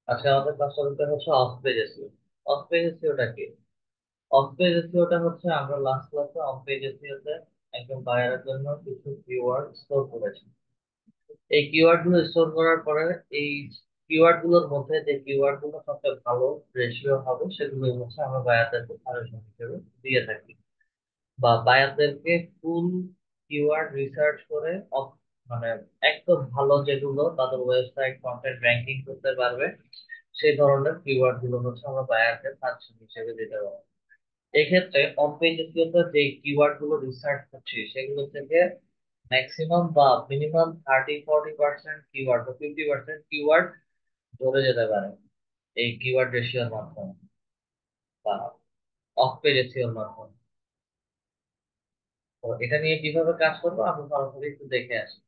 আজকে আমাদের ক্লাসটা করতে হচ্ছে off page SEO. Off page এসইওটা কি? অফ পেজ এসইওটা হচ্ছে আমরা লাস্ট ক্লাসে অফ পেজ এসইওতে একজন বায়ারের জন্য কিছু কিওয়ার্ড স্টোর করেছি। এই কিওয়ার্ড গুলো স্টোর করার পরে এই কিওয়ার্ড গুলোর মধ্যে যে কিওয়ার্ড গুলো সবচেয়ে ভালো রেশিও হবে সেগুলো হচ্ছে আমরা বায়ারদেরকে সাজেশন হিসেবে দিয়ে থাকি, বা বায়ারদেরকে ফুল কিওয়ার্ড রিসার্চ করে মানে একদম ভালো যেগুলো তাদের ওয়েবসাইট কন্টেন্ট র্যাঙ্কিং করতে পারবে সেই ধরনের কিওয়ার্ড গুলো হচ্ছে আমরা বায়ারকে সাজেশন হিসেবে দিতে পারবো। এক্ষেত্রে অন পেজ এসইওতে যে কিওয়ার্ড গুলো রিসার্চ করছি সেগুলো থেকে ম্যাক্সিমাম বা মিনিমাম 30-40% কিওয়ার্ড বা 50% কিওয়ার্ড ধরে যেতে পারে এই কিওয়ার্ড রেশিওর মাধ্যমে বা অফ পেজ এসইওর মাধ্যমে। তো এটা নিয়ে কিভাবে কাজ করবো আমরা সরাসরি একটু দেখে আসি।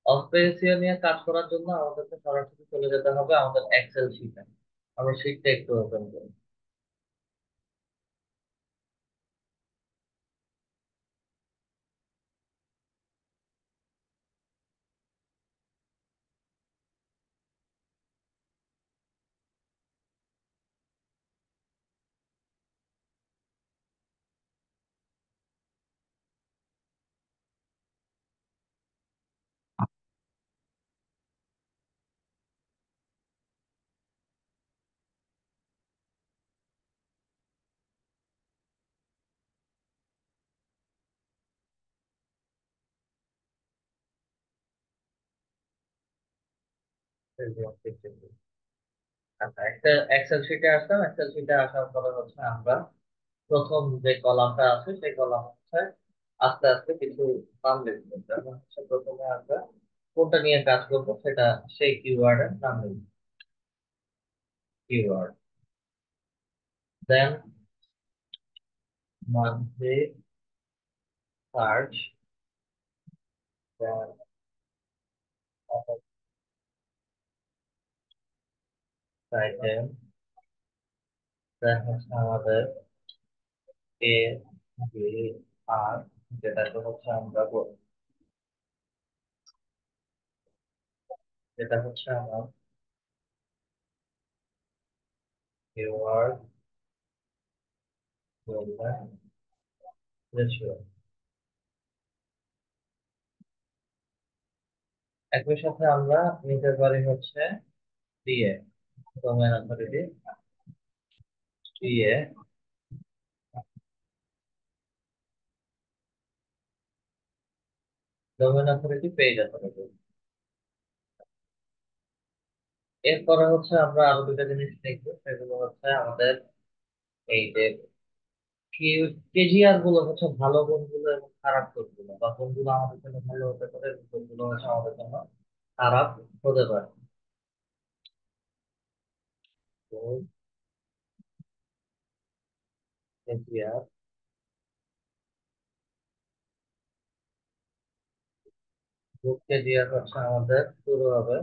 অফ পেজ এসইও নিয়ে কাজ করার জন্য আমাদেরকে সরাসরি চলে যেতে হবে আমাদের এক্সেল শিটে। আমরা শিটটা একটু ওপেন করি। আচ্ছা, একটা এক্সেল শিটে আসলাম। এক্সেল শিটে আসার পরে হচ্ছে আমরা প্রথম যে কলামটা আছে সেই কলাম হচ্ছে আস্তে আস্তে কিছু নাম লিখবো। যেমন হচ্ছে প্রথমে আমরা কোনটা নিয়ে কাজ করবো সেটা সেই কিওয়ার্ডের নাম লিখবো, কিওয়ার্ড। দেন মান্থলি সার্চ, দেন আইটেম, দেন হচ্ছে আমাদের এ বি আর, যেটাকে হচ্ছে আমরা যেটা হচ্ছে আমার কিওয়ার্ড বলবেন রেশিও। একই সাথে আমরা নিতে পারি হচ্ছে দিয়ে ডোমেন অথরিটি, দিয়ে ডোমেন অথরিটি, পেজ অথরিটি। এরপরে হচ্ছে আমরা আরো দুটা জিনিস দেখবো, সেগুলো হচ্ছে আমাদের এই যে কেজিআর গুলো হচ্ছে ভালো কোনগুলো এবং খারাপ কোনগুলো, বা কোনগুলো আমাদের জন্য ভালো হতে পারে এবং কোনগুলো হচ্ছে আমাদের জন্য খারাপ হতে পারে। তো কেজিআর, গ্রুপ কেজিআর হচ্ছে আমাদের শুরু হবে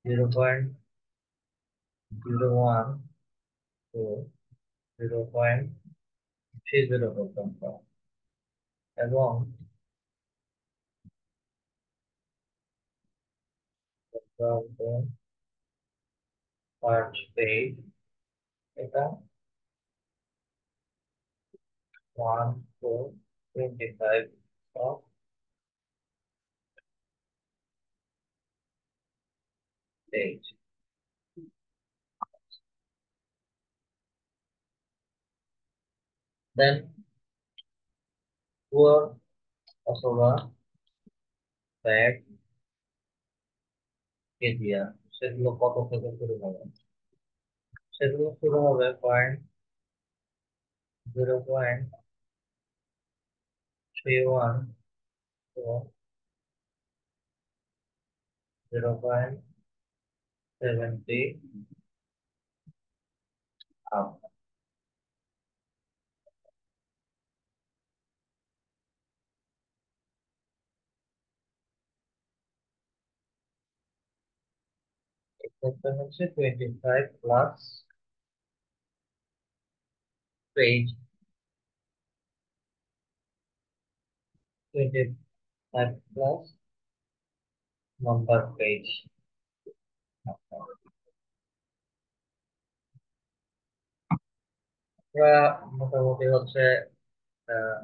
0.01 টু 0.30 পর্যন্ত, এবং সার্চ পেজ এটা 1 to 25 পেজ। দেন পুয়ার অথবা ব্যাড কেজিআর সেগুলো কত থেকে শুরু হবে? সেগুলো শুরু হবে 0.31 to 0.70 আপ। এক্ষেত্রে হচ্ছে 25 plus page. 25 plus number page. আমরা মোটামুটি হচ্ছে আহ,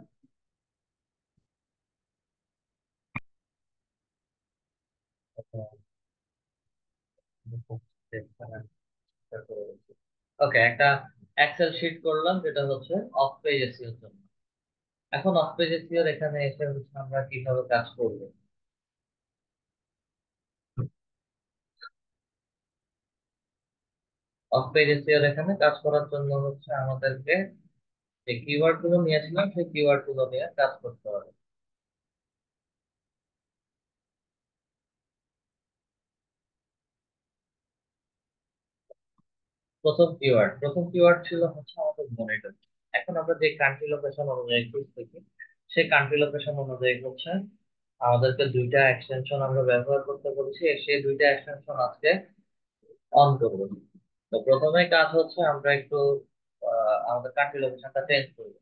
ওকে, একটা এক্সেল শিট করলাম যেটা হচ্ছে অফ পেজ এসইওর জন্য। এখন অফ পেজ এসইওর এখানে এসে হচ্ছে আমরা কিভাবে কাজ করব। অফ পেজ এসইওর এখানে কাজ করার জন্য হচ্ছে আমাদেরকে যে কিওয়ার্ড গুলো নিয়েছিলাম সেই কিওয়ার্ড গুলো নিয়ে কাজ করতে হবে। প্রথম কিওয়ার্ড ছিল হচ্ছে আমাদের মনিটর। এখন আমরা যে কান্ট্রি লোকেশন অনুযায়ী খুঁজতেছি, সেই কান্ট্রি লোকেশন অনুযায়ী হচ্ছে আমাদেরকে দুইটা এক্সটেনশন আমরা ব্যবহার করতে বলছি, সেই দুইটা এক্সটেনশন আজকে অন করব। তো প্রথমে কাজ হচ্ছে আমরা একটু আমাদের কান্ট্রি লোকেশনটা চেঞ্জ করব।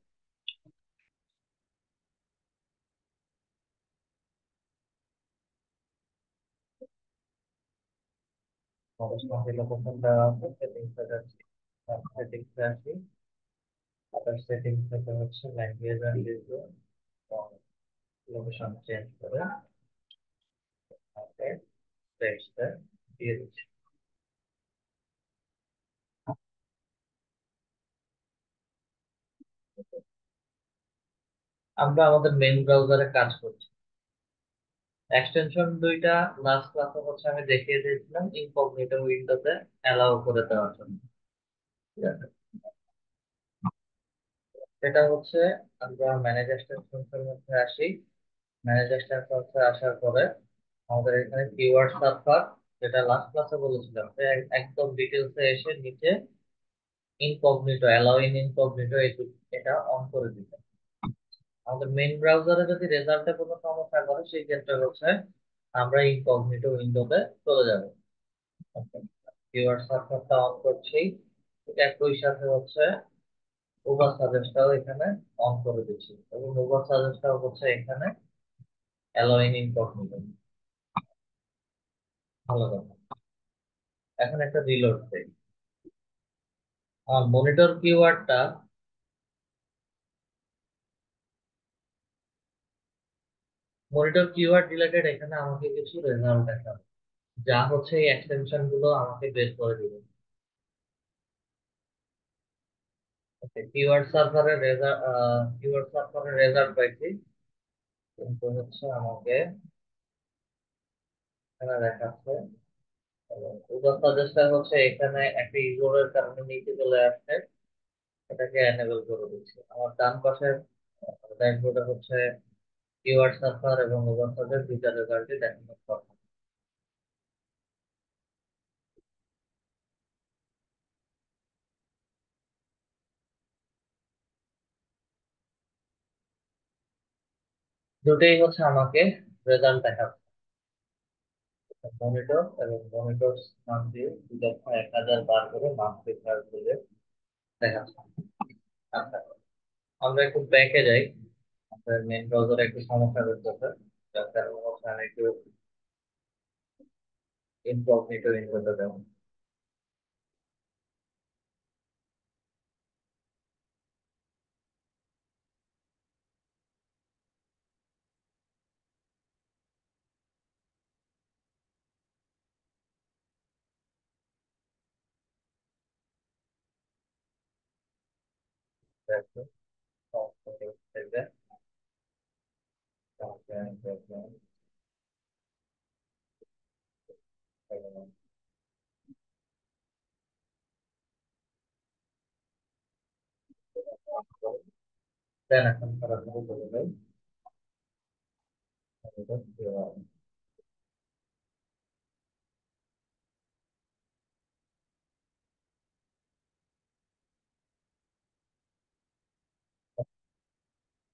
আমাদের কান্ট্রি লোকেশনটা আছে সেটিংসে যাচ্ছি, সেটিংসে আসি, আবার সেটিংস থেকে হচ্ছে ল্যাঙ্গুয়েজ অ্যান্ড লোকেশন চেঞ্জ করে আমাকে টেক্সটে দিয়ে দিচ্ছি। আমরা আমাদের মেইন ব্রাউজারে কাজ করছি। এক্সটেনশন দুইটা লাস্ট ক্লাসে হচ্ছে আমি দেখিয়ে দিয়েছিলাম ইনকগনিটো উইন্ডোতে অ্যালাউ করে দেওয়ার জন্য। ঠিক আছে, এটা হচ্ছে আমরা ম্যানেজ এক্সটেনশনের মধ্যে আসি। ম্যানেজ এক্সটেনশনসে আসার পরে আমাদের এখানে কিওয়ার্ড সার্ভার, যেটা লাস্ট ক্লাসে বলেছিলাম, একদম ডিটেলসে এসে নিচে ইনকগনিটো, অ্যালাউ ইন ইনকগনিটো, এটা অন করে দিতে। আমাদের মেইন ব্রাউজারে যদি রেজাল্টে কোনো সমস্যা করে সেই ক্ষেত্রে হচ্ছে আমরা ইনকগনিটো উইন্ডোতে চলে যাব। কিওয়ার্ড সার্ভারটা অন করছি, ঠিক একই সাথে হচ্ছে ওভার সাজেস্টটাও এখানে অন করে দিচ্ছি, এবং ওভার সাজেস্টটাও হচ্ছে এখানে অ্যালোইং ইনকগনিটো। ভালো কথা। এখন একটা রিলোড দেই। আমার মনিটর কিওয়ার্ড রিলেটেড এখানে আমাকে কিছু রেজাল্ট দেখাবে, যা হচ্ছে এই এক্সটেনশন গুলো আমাকে বের করে দিবে। কিওয়ার্ড সার্ভারের রেজাল্ট পাইছি, কিন্তু হচ্ছে আমাকে এখানে দেখাচ্ছে উবার সাজেস্টার হচ্ছে এখানে একটা ইউজারের কারণে নিচে চলে আসছে। এটাকে এনেবল করে দিচ্ছি। আমার ডান পাশের ড্যাশবোর্ডে হচ্ছে কিওয়ার্ড সার্ভার এবং উবার সাজেস্ট দুইটা রেজাল্টই দেখানোর কথা। দুটোই হচ্ছে আমাকে রেজাল্ট দেখাচ্ছে, মনিটর এবং মনিটর নাম দিয়ে 2,1000 বার করে মান্থলি চার্জ দিলে দেখাচ্ছে। আচ্ছা, আমরা একটু ব্যাকে যাই। আমাদের মেন ব্রাউজারে একটু সমস্যা করতেছে, যার কারণে হচ্ছে আমি একটু ইনকগনিটো উইন্ডোতে দেবো। দেখো, সমস্যা করতেছে। দেন এখন সরাসরি বলে দেয়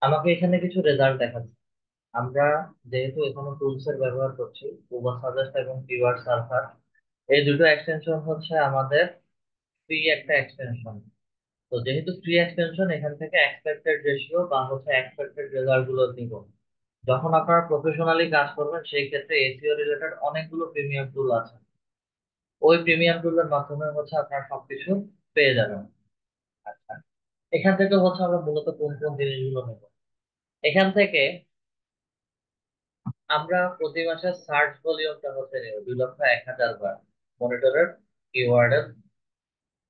আমাকে এখানে কিছু রেজাল্ট দেখাচ্ছে। আমরা যেহেতু এখানে টুলস এর ব্যবহার করছি, উবার সাজেস্ট এবং কিওয়ার্ড সার্ভার, এই দুটো এক্সটেনশন হচ্ছে আমাদের ফ্রি একটা এক্সটেনশন। তো যেহেতু ফ্রি এক্সটেনশন, এখান থেকে এক্সপেক্টেড রেশিও বা হচ্ছে এক্সপেক্টেড রেজাল্ট গুলো নিব। যখন আপনারা প্রফেশনালি কাজ করবেন সেই ক্ষেত্রে এসিও রিলেটেড অনেকগুলো প্রিমিয়াম টুল আছে। ওই প্রিমিয়াম টুলের মাধ্যমে হচ্ছে আপনারা সবকিছু পেয়ে যাবেন। আচ্ছা, এখান থেকে হচ্ছে আমরা মূলত কোন কোন জিনিসগুলো নেব। এখান থেকে আমরা প্রতি মাসে সার্চ ভলিউমটা হচ্ছে নেব 2,01,000 বার। মনিটরের কিওয়ার্ডের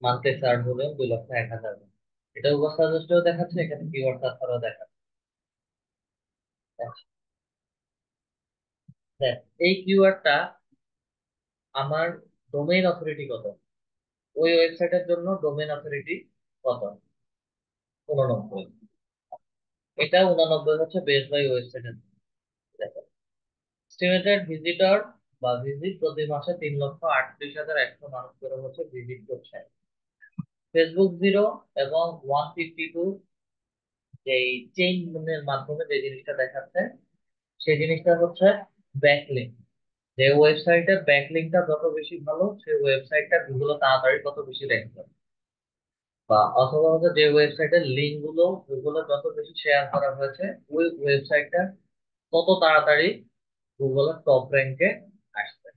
মান্থলি সার্চ ভলিউম 2,01,000 বার। এটা উপর সাজেস্টেও দেখাচ্ছে, এখানে কিওয়ার্ড সার্চারও দেখাচ্ছে। আচ্ছা, দেখ, এই কিওয়ার্ডটা আমার ডোমেইন অথরিটি কত, ওই ওয়েবসাইটের জন্য ডোমেইন অথরিটি কত? 89। এটা 89 হচ্ছে বেস বাই ওয়েবসাইটের। দেখো, এস্টিমেটেড ভিজিটর বা ভিজিট প্রতি মাসে 3,38,100 মানুষ করে হচ্ছে ভিজিট করছে। ফেসবুক জিরো এবং 152 এই চেইনের মাধ্যমে যে জিনিসটা দেখাচ্ছে, সেই জিনিসটা হচ্ছে ব্যাকলিঙ্ক। যে ওয়েবসাইটের ব্যাকলিঙ্কটা যত বেশি ভালো, সেই ওয়েবসাইটটা গুগলে তাড়াতাড়ি তত বেশি র্যাঙ্ক করে। বা অথবা হচ্ছে যে ওয়েবসাইটের লিঙ্ক গুলো গুগলে যত বেশি শেয়ার করা হয়েছে, ওই ওয়েবসাইটটা তত তাড়াতাড়ি গুগলের টপ র্যাঙ্কে আসবে।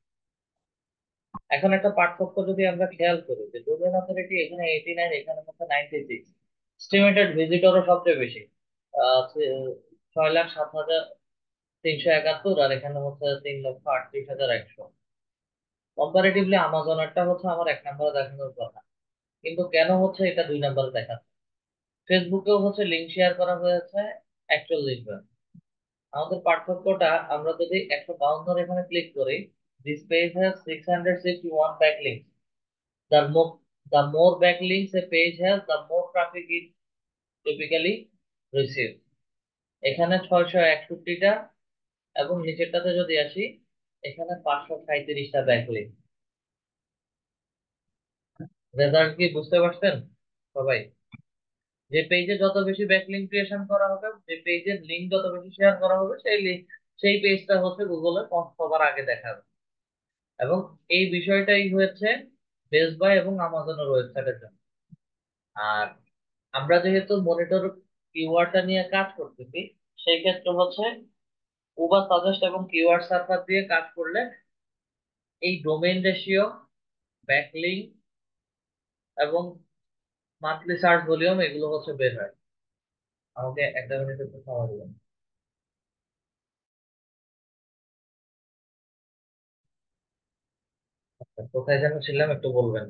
এখন একটা পার্থক্য যদি আমরা খেয়াল করি, যে ডোমেইন অথরিটি এখানে 89, এখানে হচ্ছে 96। এস্টিমেটেড ভিজিটরও সবচেয়ে বেশি, 6,07,371, আর এখানে হচ্ছে 3,38,100। কম্পারেটিভলি আমাজনেরটা হচ্ছে আমার 1 নম্বরে দেখানোর কথা, কিন্তু কেন হচ্ছে এটা 2 নম্বরে দেখাচ্ছে? ফেসবুকেও হচ্ছে লিঙ্ক শেয়ার করা হয়েছে 41 বার। আমাদের পার্থক্যটা, আমরা যদি 152 এখানে ক্লিক করি, this page has 661 backlinks. The more the more backlinks a page has, the more traffic it typically receives. এখানে 661টা, এবং নিচেরটাতে যদি আসি, এখানে 537টা ব্যাকলিংক। রেজাল্ট কি বুঝতে পারছেন সবাই? যে পেজে যত বেশি ব্যাকলিংক ক্রিয়েশন করা হবে, যে পেজের লিংক যত বেশি শেয়ার করা হবে, সেই পেজটা হচ্ছে গুগলে সবার আগে দেখাবে। এবং এই বিষয়টাই হয়েছে বেস্ট বাই এবং আমাজনের ওয়েবসাইটের জন্য। আর আমরা যেহেতু মনিটর কিওয়ার্ডটা নিয়ে কাজ করতেছি, সেই ক্ষেত্রে হচ্ছে উবার সাজেস্ট এবং কিওয়ার্ড সার্ভার দিয়ে কাজ করলে এই ডোমেইন রেশিও, ব্যাকলিংক এবং মান্থলি সার্চ ভলিউম এগুলো হচ্ছে বের হয়। আমাকে একটা মিনিট একটু সময় দিবেন। আচ্ছা, কোথায় যেন ছিলাম একটু বলবেন।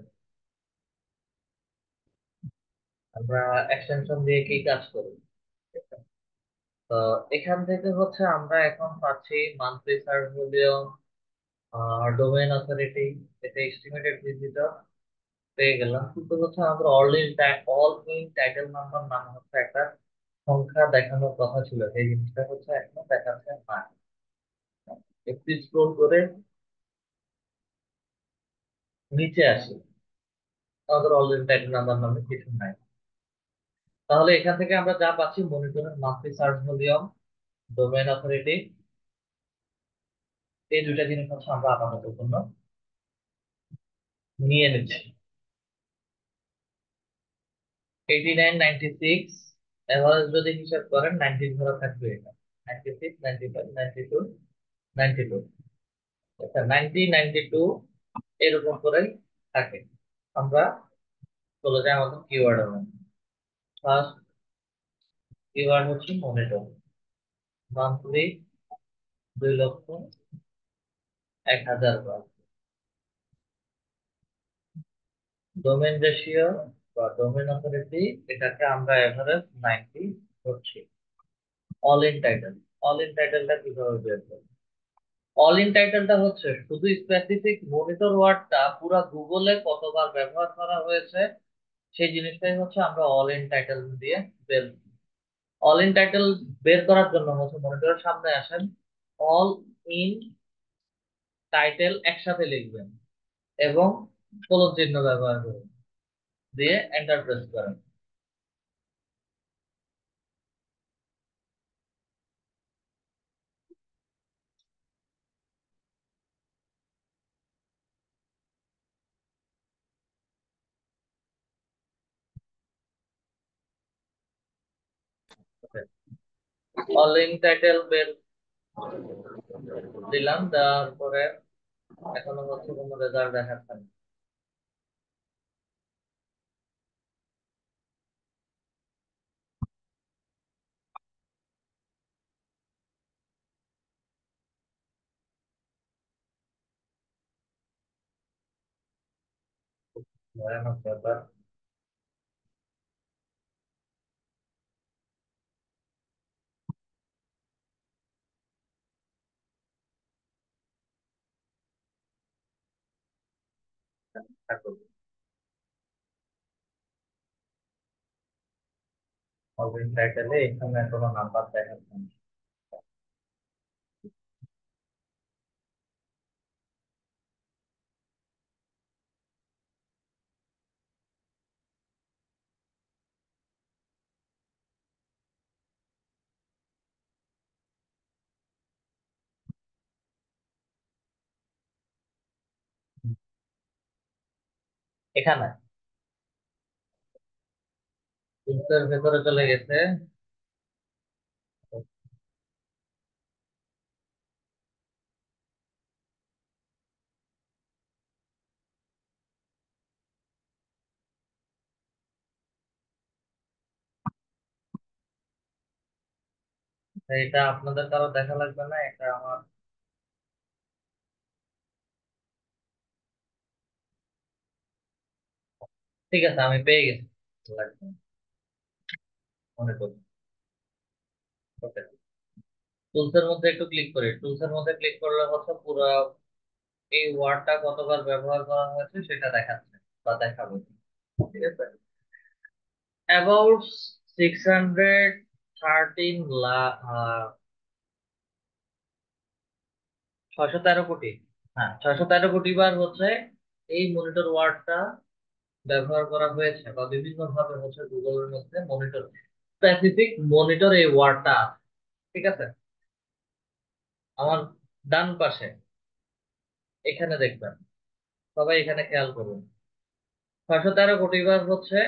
আমরা এক্সটেনশন দিয়ে কি কাজ করি? তো এখান থেকে হচ্ছে আমরা এখন পাচ্ছি monthly search volume, domain authority, এটা এস্টিমেটেড ভিজিটর পেয়ে গেলাম। কিন্তু হচ্ছে আমাদের অল ইন টাইটেল নাম্বার নাম হচ্ছে একটা সংখ্যা দেখানোর কথা ছিল, সেই জিনিসটা হচ্ছে এখনো দেখাচ্ছে না। একটু স্ক্রোল করে নিচে আসি, আমাদের অল ইন টাইটেল নাম্বার নামে কিছু নাই। তাহলে এখান থেকে আমরা যা পাচ্ছি, মনিটরের monthly search volume, domain authority, এই দুইটা জিনিস হচ্ছে আমরা আপাতত জন্য নিয়ে নিচ্ছি। 89, 96, এভারেজ যদি হিসাব করেন 19 ধরা থাকবে। এটা 96, 95, 92, 92। আচ্ছা, 90, 92 এরকম করে থাকে। আমরা চলে যাই আমাদের কিওয়ার্ড। ফার্স্ট কিওয়ার্ড হচ্ছে মনিটর, মান্থলি 2,01,000 বার। ডোমেন রেশিও বা ডোমেন অথরিটি, এটাকে আমরা এভারেজ 90 ধরছি। All in title, all in টাইটেলটা কিভাবে বের করব? অল ইন টাইটেলটা হচ্ছে শুধু স্পেসিফিক মনিটর ওয়ার্ডটা পুরো গুগলে কতবার ব্যবহার করা হয়েছে, সেই জিনিসটাই হচ্ছে আমরা অল ইন টাইটেল দিয়ে বের। অল ইন টাইটেল বের করার জন্য হচ্ছে মনিটরের সামনে আসেন, অল ইন টাইটেল একসাথে লিখবেন এবং কোলন চিহ্ন ব্যবহার করুন, দিয়ে এন্টার প্রেস করেন। অল ইন টাইটেল বের দিলাম, দেওয়ার পরে এখনো হচ্ছে কোনো রেজাল্ট দেখাচ্ছে না। ভয়ানক ব্যাপার। থাকুক। অফিস টাইটেলে এখানে কোনো নাম্বার দেখাচ্ছে না। এখানে টুলসের ভেতরে চলে গেছে। এটা আপনাদের কারো দেখা লাগবে না, এটা আমার। ঠিক আছে, আমি পেয়ে গেছি। লাগবে না, মনে করি। ওকে, টুলসের মধ্যে একটু ক্লিক করি। টুলসের মধ্যে ক্লিক করলে হচ্ছে পুরো এই ওয়ার্ডটা কতবার ব্যবহার করা হয়েছে সেটা দেখাচ্ছে বা দেখাবে। ঠিক আছে, অ্যাবাউট 613 লাখ, 613 কোটি। হ্যাঁ, 613 কোটি বার হচ্ছে এই মনিটর ওয়ার্ডটা ব্যবহার করা হয়েছে, বা বিভিন্ন ভাবে হচ্ছে গুগলের মধ্যে মনিটর, স্পেসিফিক মনিটর এই ওয়ার্ডটা আছে। ঠিক আছে, আমার ডান পাশে এখানে দেখবেন, সবাই এখানে খেয়াল করুন। 613 কোটি বার হচ্ছে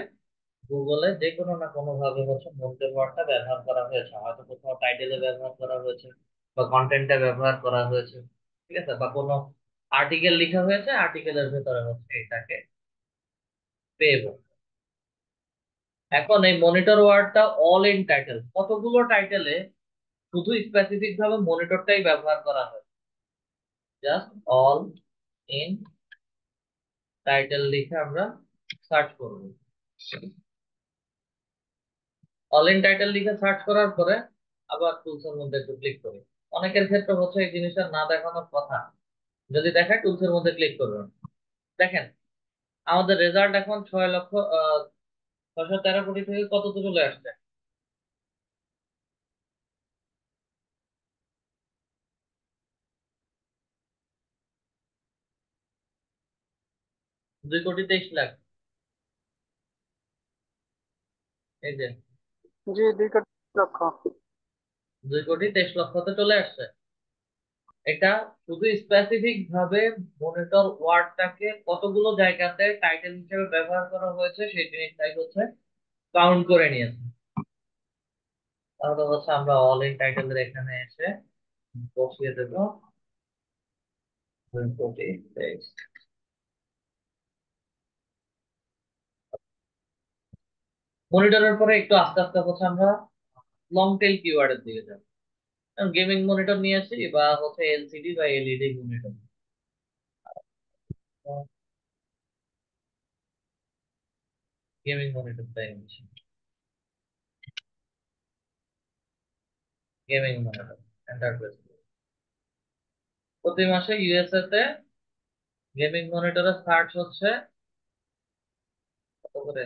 গুগলে যে কোনো না কোনো ভাবে হচ্ছে মনিটর ওয়ার্ডটা ব্যবহার করা হয়েছে, হয়তো কোথাও টাইটেলে ব্যবহার করা হয়েছে, বা কন্টেন্টে ব্যবহার করা হয়েছে। ঠিক আছে, বা কোনো আর্টিকেল লেখা হয়েছে, আর্টিকেলের ভেতরে হচ্ছে এটাকে পেয়ে। এখন এই মনিটর ওয়ার্ডটা অল ইন টাইটেল, কতগুলো টাইটেলে শুধু স্পেসিফিক ভাবে মনিটরটাই ব্যবহার করা হয়। জাস্ট অল ইন টাইটেল লিখে আমরা সার্চ করব। অল ইন টাইটেল লিখে সার্চ করার পরে আবার টুলস এর মধ্যে একটু ক্লিক করি। অনেকের ক্ষেত্রে হচ্ছে এই জিনিসটা না দেখানোর কথা, যদি দেখায় টুলস এর মধ্যে ক্লিক করবেন। দেখেন, আমাদের রেজাল্ট এখন 6 লক্ষ 613 কোটি থেকে কত চলে আসছে? 2,23,00,000। এই যে জি 2 কোটি লক্ষ। 2,23,00,000তে চলে আসছে। এটা শুধু স্পেসিফিক ভাবে মনিটর ওয়ার্ডটাকে কতগুলো জায়গাতে টাইটেল হিসেবে ব্যবহার করা হয়েছে সেই জিনিসটাই হচ্ছে কাউন্ট করে নিয়েছে। তাহলে হচ্ছে আমরা অল ইন টাইটেলের এখানে এসে বসিয়ে দেবো 2,23,00,000। মনিটরের পরে একটু আস্তে আস্তে হচ্ছে আমরা লং টেল কিওয়ার্ডের দিকে যাবো। গেমিং মনিটর নিয়েছি, বা হচ্ছে এলসিডি বা এলইডি মনিটর। গেমিং মনিটরটাই নিচ্ছি। Gaming monitor enterprise. প্রতি মাসে ইউএসএ তে গেমিং মনিটরের সার্চ হচ্ছে কত করে?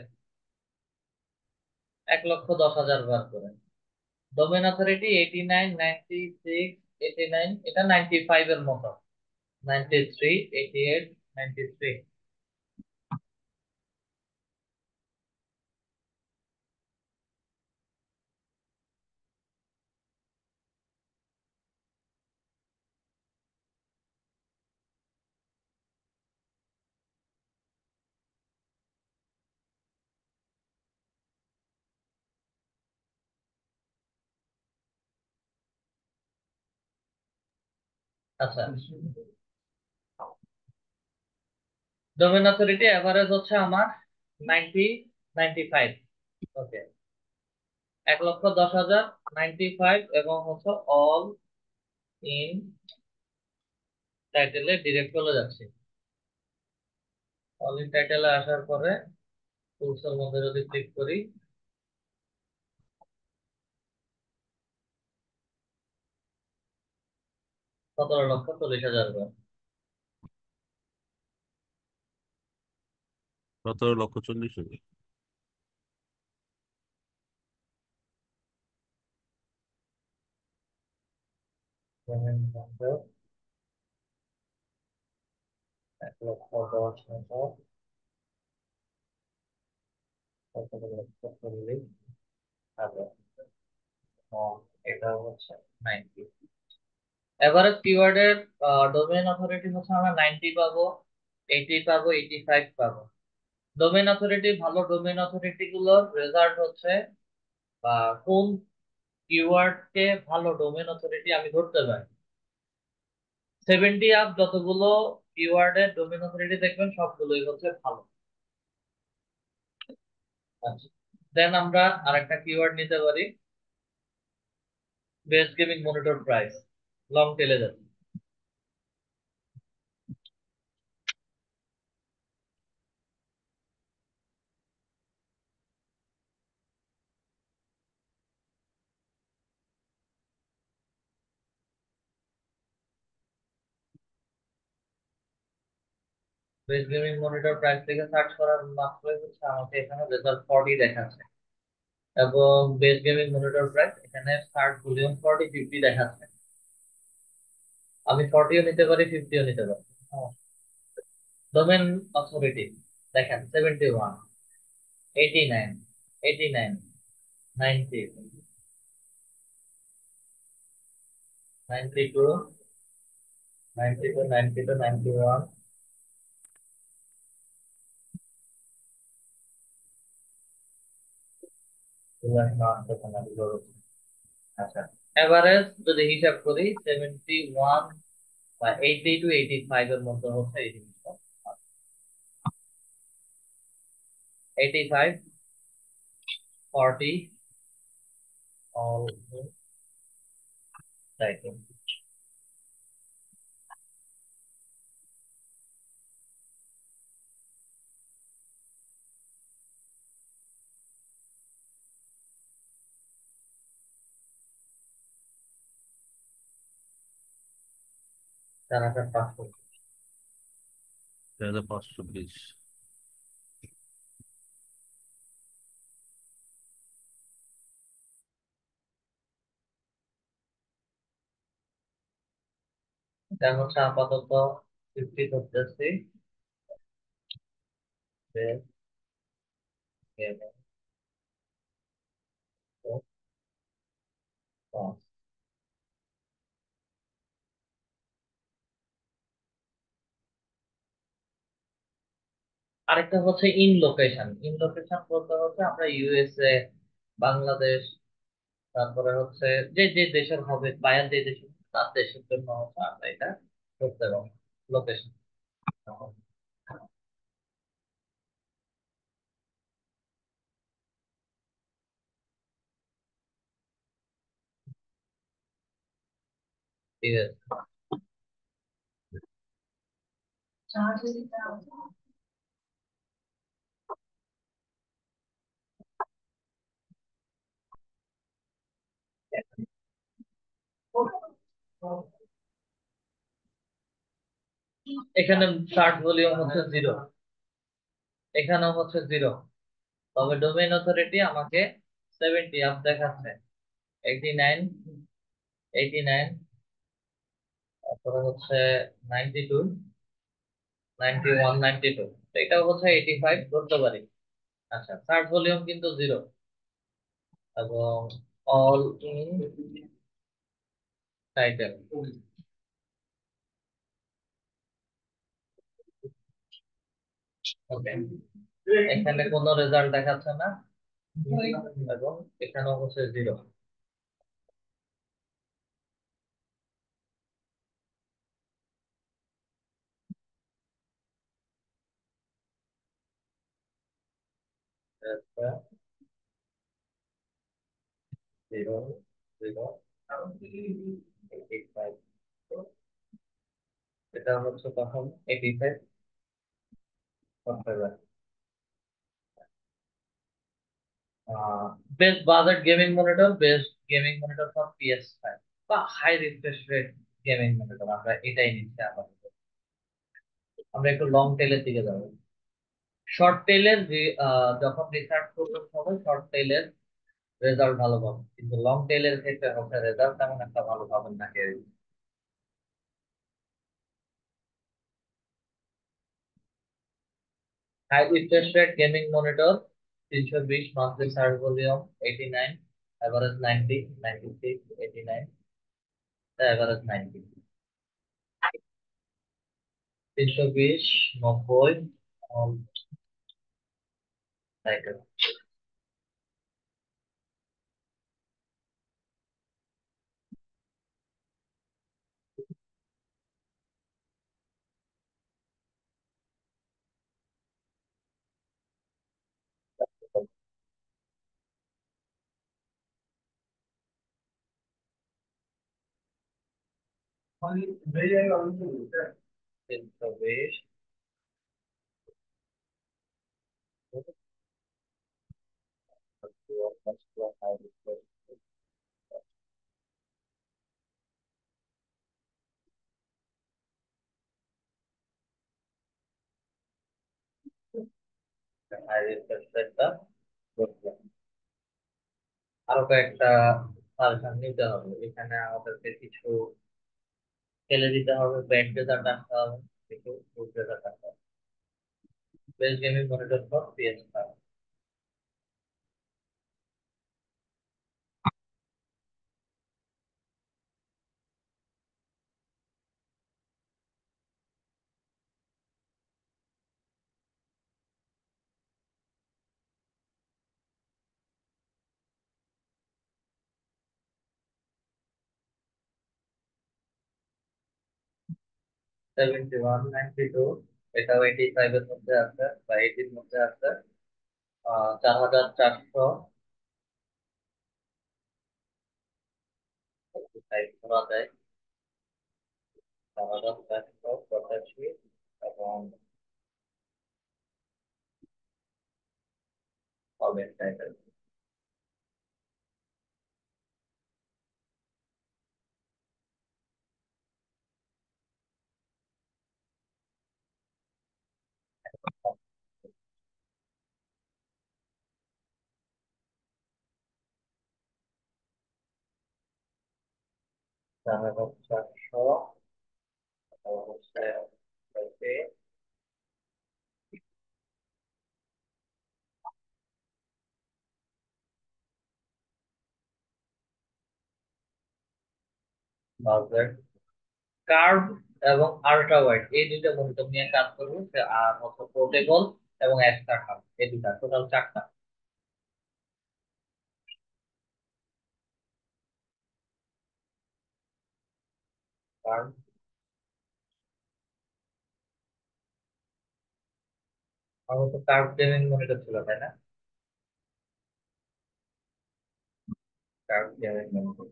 1,10,000 বার করে। ডোমেন অথরিটি 89, 96, 89, এটা 95 এর মতো। 93, 88, 93। আচ্ছা, ডোমেন অথরিটি এভারেজ হচ্ছে আমার 95। ওকে, 1,10,000, 95, এবং হচ্ছে অল ইন টাইটেলে ডিরেক্ট চলে যাচ্ছে। অল ইন টাইটেলে আসার পরে টুলস এর মধ্যে যদি ক্লিক করি, 17,40,000 বার। 17,40,000। 1,10,000, 17,40,000। এটা হচ্ছে 90। এভারেজ কিওয়ার্ডের ডোমেইন অথরিটি হচ্ছে আমরা 90 পাবো, 80 পাবো, 85 পাবো। ডোমেইন অথরিটি, ভালো ডোমেইন অথরিটি গুলোর রেজাল্ট হচ্ছে, বা কোন কিওয়ার্ডকে ভালো ডোমেইন অথরিটি আমি ধরতে পারি, 70 আপ যতগুলো কিওয়ার্ডের ডোমেইন অথরিটি দেখবেন সবগুলোই হচ্ছে ভালো। আচ্ছা, দেন আমরা আরেকটা কিওয়ার্ড নিতে পারি, best gaming monitor price. Long টেলে যাচ্ছে। বেস্ট গেমিং মনিটর প্রাইস থেকে সার্চ করার মাত্রই হচ্ছে আমাকে এখানে রেজাল্ট 40 দেখাচ্ছে, এবং বেস্ট গেমিং মনিটর প্রাইস এখানে সার্চ ভলিউম 40, 50 দেখাচ্ছে। আমি 40ও নিতে পারি, 50ও নিতে পারি। ডোমেন অথরিটি দেখেন 71, 89, 89, 90, 92, 92, 92, 91। আচ্ছা, এভারেজ যদি হিসাব করি 71 বা 80 to 85 এর মধ্যে হচ্ছে এই জিনিসটা। 85, 40, অল টাইপিং। চার হাজার পাঁচশো 4,520। এটা হচ্ছে আপাতত 50 করতেছি। বেশ, গেলে তো পাঁচ। আরেকটা হচ্ছে ইন লোকেশন। ইন লোকেশন বলতে হচ্ছে আমরা ইউএসএ, বাংলাদেশ, তারপরে হচ্ছে যে যে দেশের হবে, বায়ার যে দেশের হবে, তার দেশের জন্য হচ্ছে আমরা এটা করতে পারবো লোকেশন। ঠিক আছে। এখানে সার্চ ভলিউম হচ্ছে 0, এখানেও হচ্ছে 0, তবে ডোমেইন অথরিটি আমাকে 70 আপ দেখাচ্ছে। 89, 89, তারপরে হচ্ছে 92, 91, 92, এটাও হচ্ছে 85 ধরতে পারি। আচ্ছা, সার্চ ভলিউম কিন্তু 0, এবং অল ইন টাইটেল। ওকে, এখানে কোনো রেজাল্ট দেখাচ্ছে না, এবং এখানেও হচ্ছে 0। Zero zero 85। এটা হচ্ছে তখন 85 হবে। Best budget gaming monitor, best gaming monitor for PS5 বা high refresh rate gaming monitor, আমরা এটাই নিচ্ছি আপাতত। আমরা একটু লং টেলের দিকে যাবো। শর্ট টেলের যে যখন রিসার্চ করতে হবে শর্ট টেলের রেজাল্ট ভালো পাবেন, কিন্তু লং টেলের ক্ষেত্রে হচ্ছে রেজাল্ট তেমন একটা ভালো পাবেন না কেউ। High refresh rate gaming monitor 320, monthly search volume 89, average 90, 96, 89, average 90। 320, 90, cycle. তিনশো বিশ হাই রিফ্রেশ রেটটা বুঝলাম। আরো কয়েকটা সাজেশন নিতে হবে, এখানে আমাদেরকে কিছু ফেলে দিতে হবে, ব্যাড রেজাল্ট আনতে হবে, কিছু গুড রেজাল্ট আনতে হবে। Best gaming monitor for PS5। 71, 92, এটাও 85 এর মধ্যে আছে বা 80 এর মধ্যে আছে। 4400 করা যায়। 4485 এবং হবে টাইটেল। তাহলে 400 হচ্ছে বাজেট কার্ভ এবং আল্ট্রা ওয়াইড, এই দুইটা মনিটর নিয়ে কাজ করবো। আর হচ্ছে পোর্টেবল এবং এক্সট্রা কার্ভ, এই দুটা টোটাল চারটা। কার্ভ, আমার তো কার্ভ গেমিং মনিটর ছিল তাই না? Curve gaming monitor,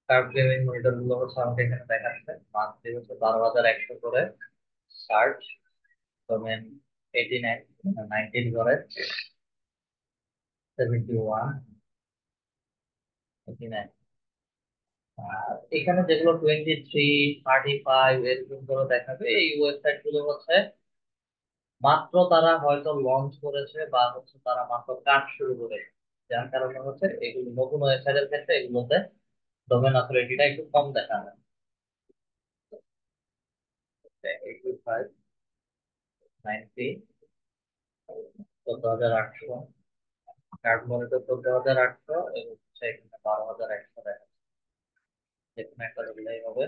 curve gaming monitor গুলো হচ্ছে আমাকে এখানে দেখাচ্ছে। মান্থলি হচ্ছে 12,100 করে চার্জ, তখন 89, 19 করে 71, 89। আর এখানে যেগুলো 23, 35 এরকম করে দেখাবে, এই ওয়েবসাইট গুলো হচ্ছে মাত্র তারা হয়তো লঞ্চ করেছে বা হচ্ছে তারা মাত্র কাজ শুরু করেছে, যার কারণে হচ্ছে এগুলো নতুন ওয়েবসাইটের ক্ষেত্রে এগুলোতে ডোমেন অথরিটিটা একটু কম দেখা যায়। 85, 90, 14,800, কার্ড মনিটর 14,800 এবং হচ্ছে এখানে 12,100 দেখা যাচ্ছে। যেখানে একটা দিলেই হবে।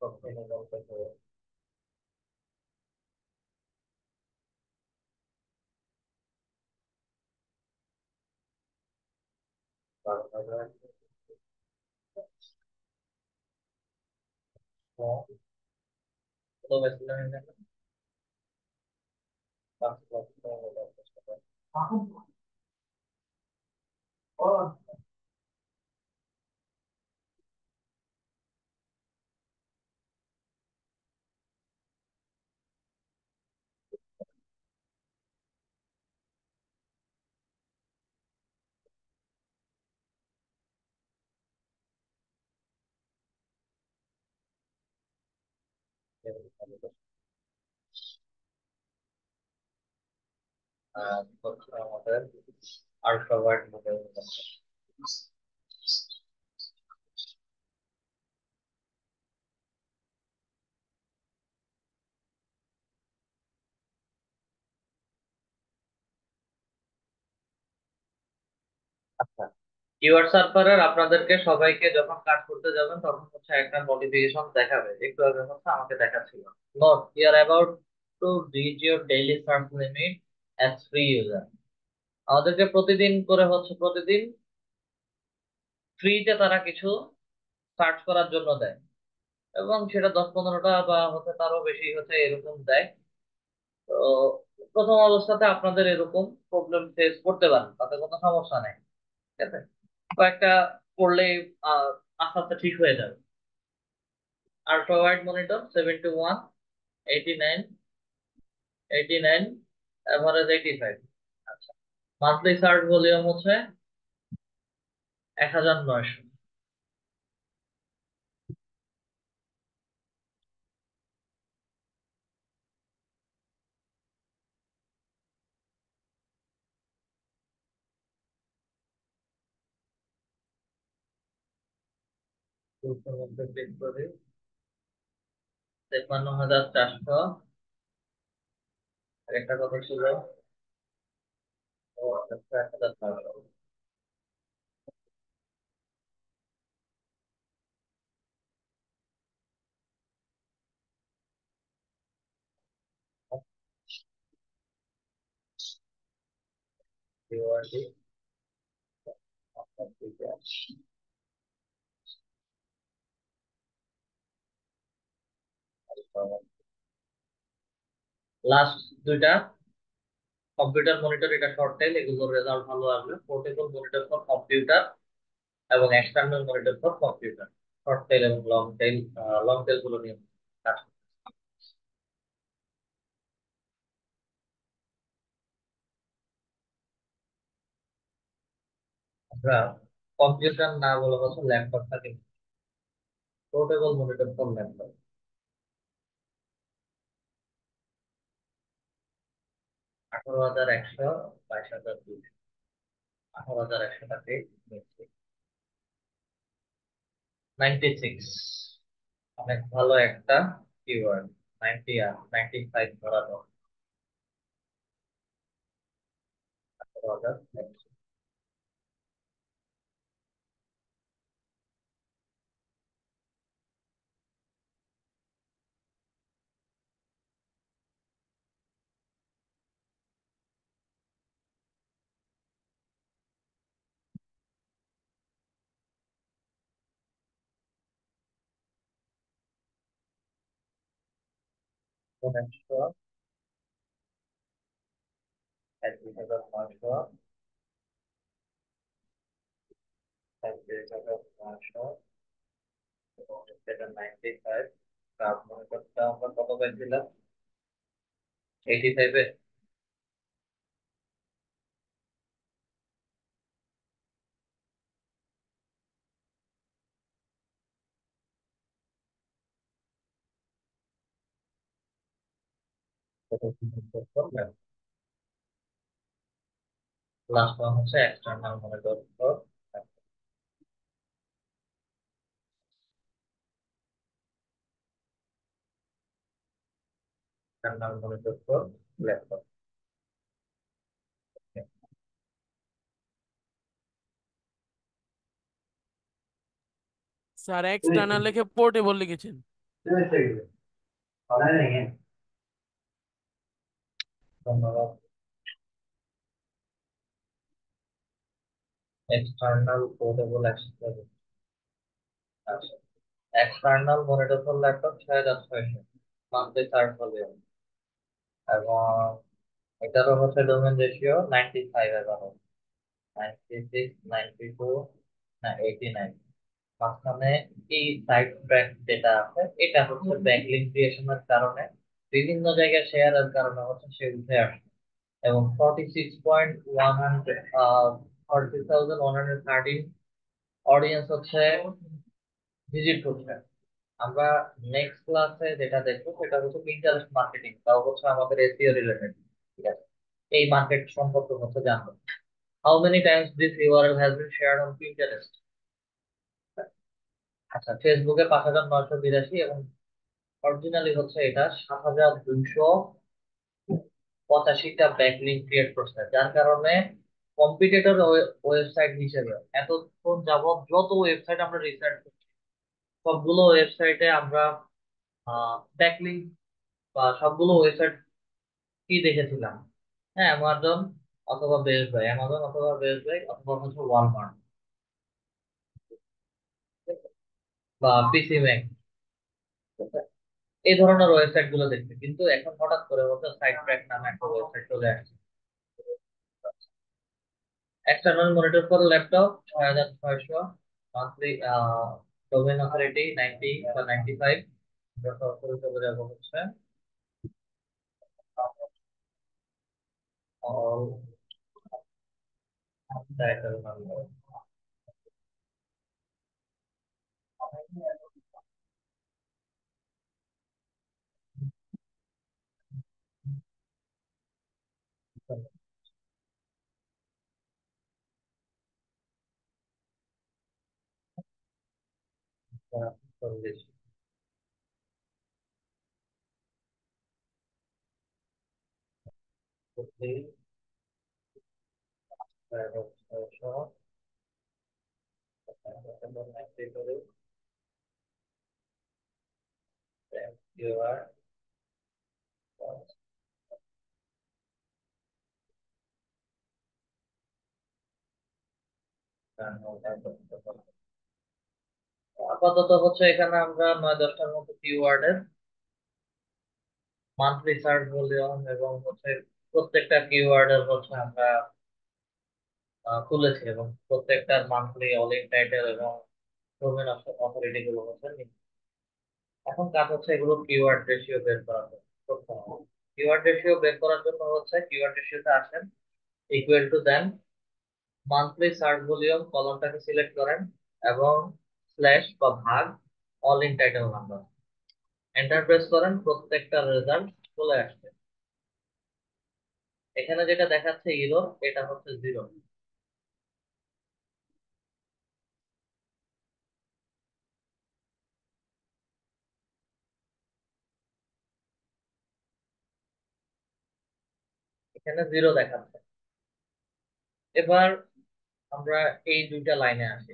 কখনো বলতে হবে 12,000 কত পাইছিলাম এখানে? 5,50,000 হচ্ছে আমাদের আল্ট্রা ওয়াইড মডেল। আচ্ছা, কিওয়ার্ড সার্ভারের আপনাদেরকে সবাইকে যখন কাজ করতে যাবেন তখন হচ্ছে একটা নোটিফিকেশন দেখাবে, একটু আগে হচ্ছে আমাকে দেখাচ্ছিল, not you are about to reach your daily search limit as free user. আমাদেরকে প্রতিদিন করে হচ্ছে প্রতিদিন ফ্রিতে তারা কিছু সার্চ করার জন্য দেয়, এবং সেটা 10-15টা বা হচ্ছে তারও বেশি হচ্ছে এরকম দেয়। তো প্রথম অবস্থাতে আপনাদের এরকম প্রবলেম ফেস করতে পারেন, তাতে কোনো সমস্যা নেই, ঠিক আছে? কয়েকটা করলেই আহ আস্তে আস্তে ঠিক হয়ে যাবে। Ultra wide monitor 71, 89, 89, average 85। আচ্ছা, মান্থলি সার্চ ভলিউম হচ্ছে 1,900। দুশোর মধ্যে ক্লিক করি, 53,400। একটা কথা ছিল, ও আচ্ছা, 1,400। লাস্ট দুইটা কম্পিউটার মনিটর, এটা শর্ট টাইল, এগুলোর রেজাল্ট ভালো আসবে। পোর্টেবল মনিটর ফর কম্পিউটার এবং external monitor for computer, short tail এবং লং টেল। লং টেল গুলো নিয়ে কাজ করতে। আমরা কম্পিউটার না বলে হচ্ছে ল্যাপটপ থাকে, পোর্টেবল মনিটর ফর ল্যাপটপ। 18,100, 22,200, 18,100 টাকায় নিচ্ছি। 96, অনেক ভালো একটা কিওয়ার্ড। 90 আর 95 ধরা দাও। 18,100। একশো, 31,500, 35,500, এবং সেটা 95। কাপ মনিটরটা আমরা কত পাইছিলাম? 85-এ। লাস্ট ওয়ান হচ্ছে external monitor for external monitor for laptop. Sir external লিখে পোর্টেবল লিখেছেন। ধন্যবাদ। External portable accessory. আচ্ছা, external monitor laptop 6600, monthly charge হবে। এবং এটারও হচ্ছে ডোমেন রেশিও 95, 96, 92 না 89। মাঝখানে এই সাইড ট্র্যাক যেটা আছে এটা হচ্ছে ব্যাকলিংক ক্রিয়েশনের কারণে বিভিন্ন জায়গায় শেয়ারের কারণে হচ্ছে সে উঠে আসে। এবং 46,113 অডিয়েন্স হচ্ছে ভিজিট করছে। আমরা নেক্সট ক্লাসে যেটা দেখবো সেটা হচ্ছে ইন্টারেস্ট মার্কেটিং, তাও হচ্ছে আমাদের এসইও রিলেটেড। ঠিক আছে, এই মার্কেট সম্পর্কে হচ্ছে জানবো। How many Times this URL has been shared on Pinterest. আচ্ছা, ফেসবুকে 5,982 এবং অরিজিনালি হচ্ছে এটা 7,285টা ব্যাকলিংক ক্রিয়েট করছে, যার কারণে কম্পিটিটর ওয়েবসাইট হিসেবে এতক্ষণ যাবত যত ওয়েবসাইট আমরা রিসার্চ করছি সবগুলো ওয়েবসাইটে আমরা ব্যাকলিংক বা সবগুলো ওয়েবসাইট কি দেখেছিলাম? হ্যাঁ, অ্যামাজন অথবা বেস্ট বাই, অ্যামাজন অথবা বেস্ট বাই অথবা হচ্ছে ওয়ালমার্ট বা পিসি ম্যাক, এই ধরনের ওয়েবসাইট গুলো দেখতে। কিন্তু এখন হঠাৎ করে হচ্ছে সাইট ট্র্যাক নামে একটা ওয়েবসাইট চলে আসছে। External monitor for laptop 6600, monthly domain authority 90 বা 95। আমরা সরাসরি চলে যাবো হচ্ছে অল টাইটেল নাম্বার। চল্লিশ। চল্লিশ, 600, 90 করে QR। আপাতত হচ্ছে এখানে আমরা 9-10টার মতো কিওয়ার্ডের মান্থলি সার্চ ভলিউম এবং হচ্ছে প্রত্যেকটা কিওয়ার্ডের হচ্ছে আমরা তুলেছি এবং প্রত্যেকটার মান্থলি অলিং টাইটেল এবং ডোমেন অথরিটি গুলো হচ্ছে এখন কাজ হচ্ছে এগুলো কিওয়ার্ড রেশিও বের করা করতে হবে। কিওয়ার্ড রেশিও বের করার জন্য হচ্ছে কিওয়ার্ড রেশিওতে আসেন, equal to then monthly search volume কলমটাকে সিলেক্ট করেন এবং স্ল্যাশ বা ভাগ all in title number, enter press করেন, প্রত্যেকটা রেজাল্ট চলে আসছে। এখানে যেটা দেখাচ্ছে ইরো, এটা হচ্ছে জিরো। এখানে জিরো দেখাচ্ছে। এবার আমরা এই দুইটা লাইনে আসি।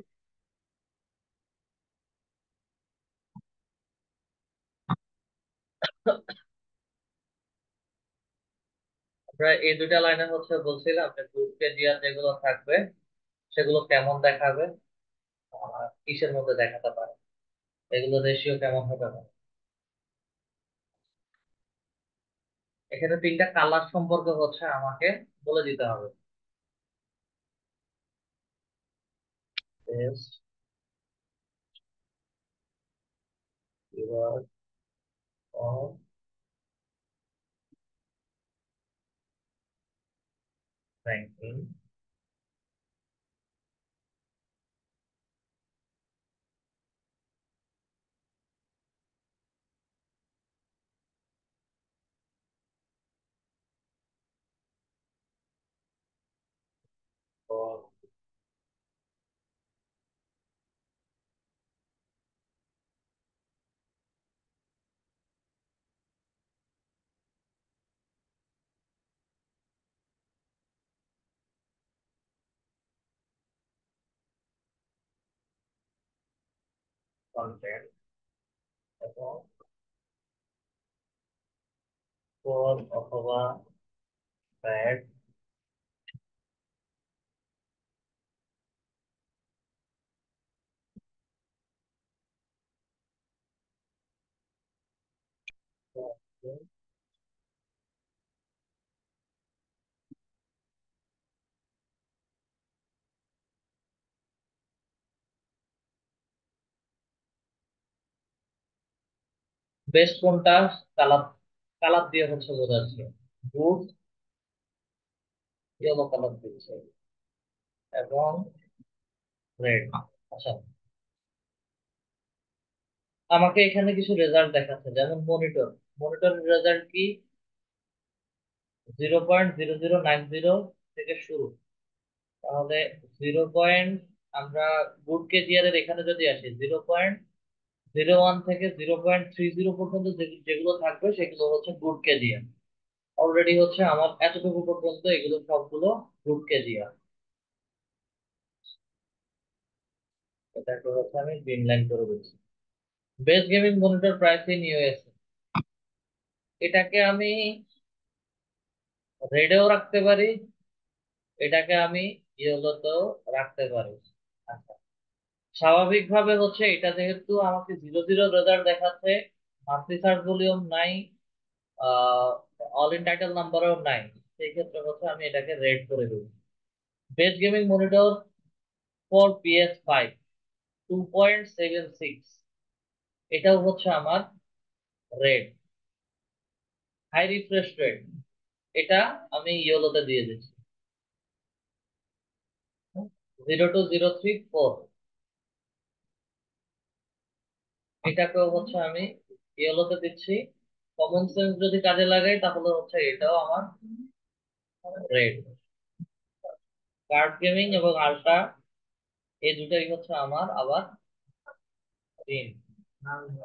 আমরা এই দুইটা লাইনে হচ্ছে বলছিলাম যে গ্রুপ পেজিয়ার যেগুলো থাকবে সেগুলো কেমন দেখাবে, কিসের মধ্যে দেখাতে পারে, এগুলো রেশিও কেমন হতে পারে। এখানে তিনটা কালার সম্পর্কে হচ্ছে আমাকে বলে দিতে হবে। টেস্ট, অফ, র্যাঙ্কিং, কন্টেন্ট এবং ফর অথবা ব্যাড, বেস্ট কোনটা? কালার, কালার দিয়ে হচ্ছে বোঝাচ্ছে। গুড, ইয়েলো কালার দিচ্ছে, এবং রেড। আচ্ছা, আমাকে এখানে কিছু রেজাল্ট দেখাচ্ছে, যেমন মনিটর। মনিটরের রেজাল্ট কি? 0.0090 থেকে শুরু। তাহলে 0. আমরা গুড কেজিয়ারের এখানে যদি আসি, 0.01 থেকে 0.30 পর্যন্ত যেগুলো থাকবে সেগুলো হচ্ছে গুড কেজিয়ার। অলরেডি হচ্ছে আমার এতটুকু পর্যন্ত এগুলো সবগুলো গুড কেজিয়ার। এটাকে হচ্ছে আমি গ্রিন লাইন করে দিচ্ছি। Base gaming monitor price in USA, এটাকে আমি রেডেও রাখতে পারি, এটাকে আমি ইয়েলোতেও রাখতে পারি। আচ্ছা, স্বাভাবিকভাবে হচ্ছে এটা যেহেতু আমাকে 0 0 রেজাল্ট দেখাচ্ছে, মান্থলি সার্চ ভলিউম নাই, অল ইন টাইটেল নাম্বারও নাই, সেই ক্ষেত্রে হচ্ছে আমি এটাকে রেড করে দেব। Best gaming monitor for PS5 2.76, এটাও হচ্ছে আমার রেড। হাই রিফ্রেশ রেট, এটা আমি ইয়েলোতে দিয়ে দিচ্ছি। 02034, এটাকেও হচ্ছে আমি ইয়েলোতে দিচ্ছি। কমন সেন্স যদি কাজে লাগাই তাহলে হচ্ছে এটাও আমার রেড। কার্ড গেমিং এবং আল্ট্রা, এই দুটাই হচ্ছে আমার আবার গ্রিন।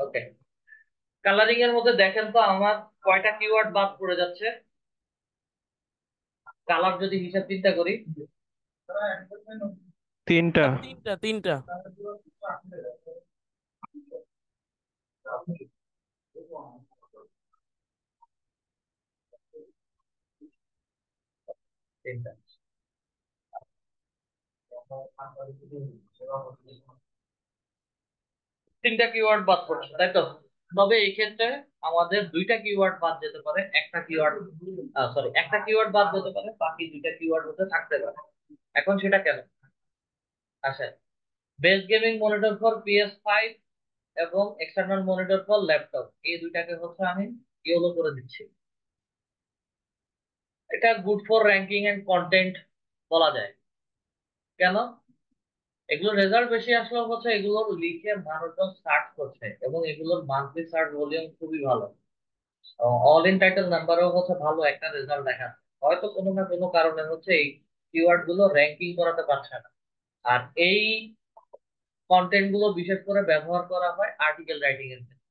ওকে, কালারিং এর মধ্যে দেখেন তো আমার কয়টা কিওয়ার্ড বাদ পড়ে যাচ্ছে। কালার যদি হিসাব চিন্তা করি, তিনটা। তিনটা তিনটা। তিনটা। তিনটা কিওয়ার্ড বাদ পড়ছে, তাই তো? তবে এই ক্ষেত্রে আমাদের দুইটা কিওয়ার্ড বাদ যেতে পারে, একটা কিওয়ার্ড, সরি, একটা কিওয়ার্ড বাদ যেতে পারে, বাকি দুইটা কিওয়ার্ড হতে থাকতে পারে। এখন সেটা কেন? আচ্ছা, base gaming monitor for PS5 এবং এক্সটার্নাল মনিটর ফর ল্যাপটপ, এই দুইটাকে হচ্ছে আমি ইয়েলো করে দিচ্ছি। এটা good for ranking and content বলা যায়। কেন? এগুলোর রেজাল্ট বেশি আসলে হচ্ছে এগুলোর লিখে মানুষজন সার্চ করছে, এবং এগুলোর মান্থলি সার্চ ভলিউম খুবই ভালো। অল ইন টাইটেল নাম্বারও হচ্ছে ভালো একটা রেজাল্ট দেখাচ্ছে। হয়তো কোনো না কোনো কারণে হচ্ছে এই কিওয়ার্ড গুলো র্যাঙ্কিং করাতে পারছে না। আর এই কন্টেন্ট গুলো বিশেষ করে ব্যবহার করা হয় আর্টিকেল রাইটিং এর ক্ষেত্রে,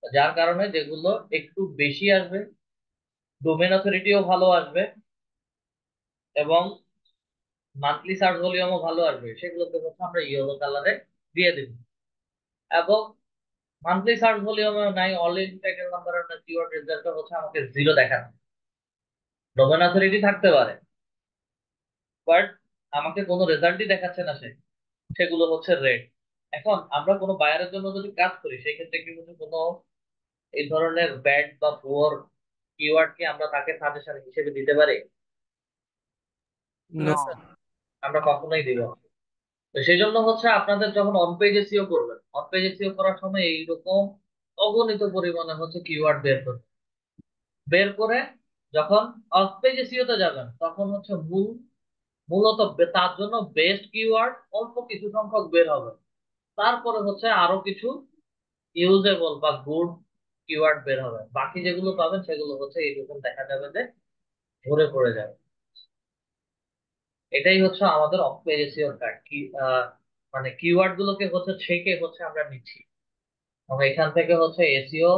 যার কারণে যেগুলো একটু বেশি আসবে, ডোমেন অথরিটিও ভালো আসবে, এবং মান্থলি সার্চ ভলিউমও ভালো আসবে, সেগুলোকে হচ্ছে আমরা ইয়েলো কালারে দিয়ে দিব। এবং মান্থলি সার্চ ভলিউমে নাই, অল ইন টাইটেল নাম্বারের না, কিওয়ার্ড রেজাল্টটা হচ্ছে আমাকে 0 দেখানো। ডোমেন অথরিটি থাকতে পারে, বাট আমাকে কোনো রেজাল্টই দেখাচ্ছে না, সেগুলো হচ্ছে রেড। এখন আমরা কোনো বায়ারের জন্য যদি কাজ করি, সেই ক্ষেত্রে কি হচ্ছে কোনো এই ধরনের ব্যাড বা পুয়ার কিওয়ার্ড কি আমরা তাকে সাজেশন হিসেবে দিতে পারি? না নো। স্যার। আমরা কখনোই দিব না। তো সেই জন্য হচ্ছে আপনাদের যখন অন পেজ এসইও করবেন, অন পেজ এসইও করার সময় এইরকম অগণিত পরিমাণে হচ্ছে কিওয়ার্ড বের করবেন। বের করে যখন অফ পেজ এসইও তে যাবেন, তখন হচ্ছে মূলত তার জন্য বেস্ট কিওয়ার্ড অল্প কিছু সংখ্যক বের হবে। তারপরে হচ্ছে আরো কিছু ইউজেবল বা গুড কিওয়ার্ড বের হবে, বাকি যেগুলো পাবেন সেগুলো হচ্ছে এইরকম দেখা যাবে যে ঝরে পড়ে যাবে। এটাই হচ্ছে আমাদের অপেরেশিয়াল কার্ড কি, মানে কিওয়ার্ড গুলোকে হচ্ছে ছেকে হচ্ছে আমরা নিচ্ছি, এবং এখান থেকে হচ্ছে এসইও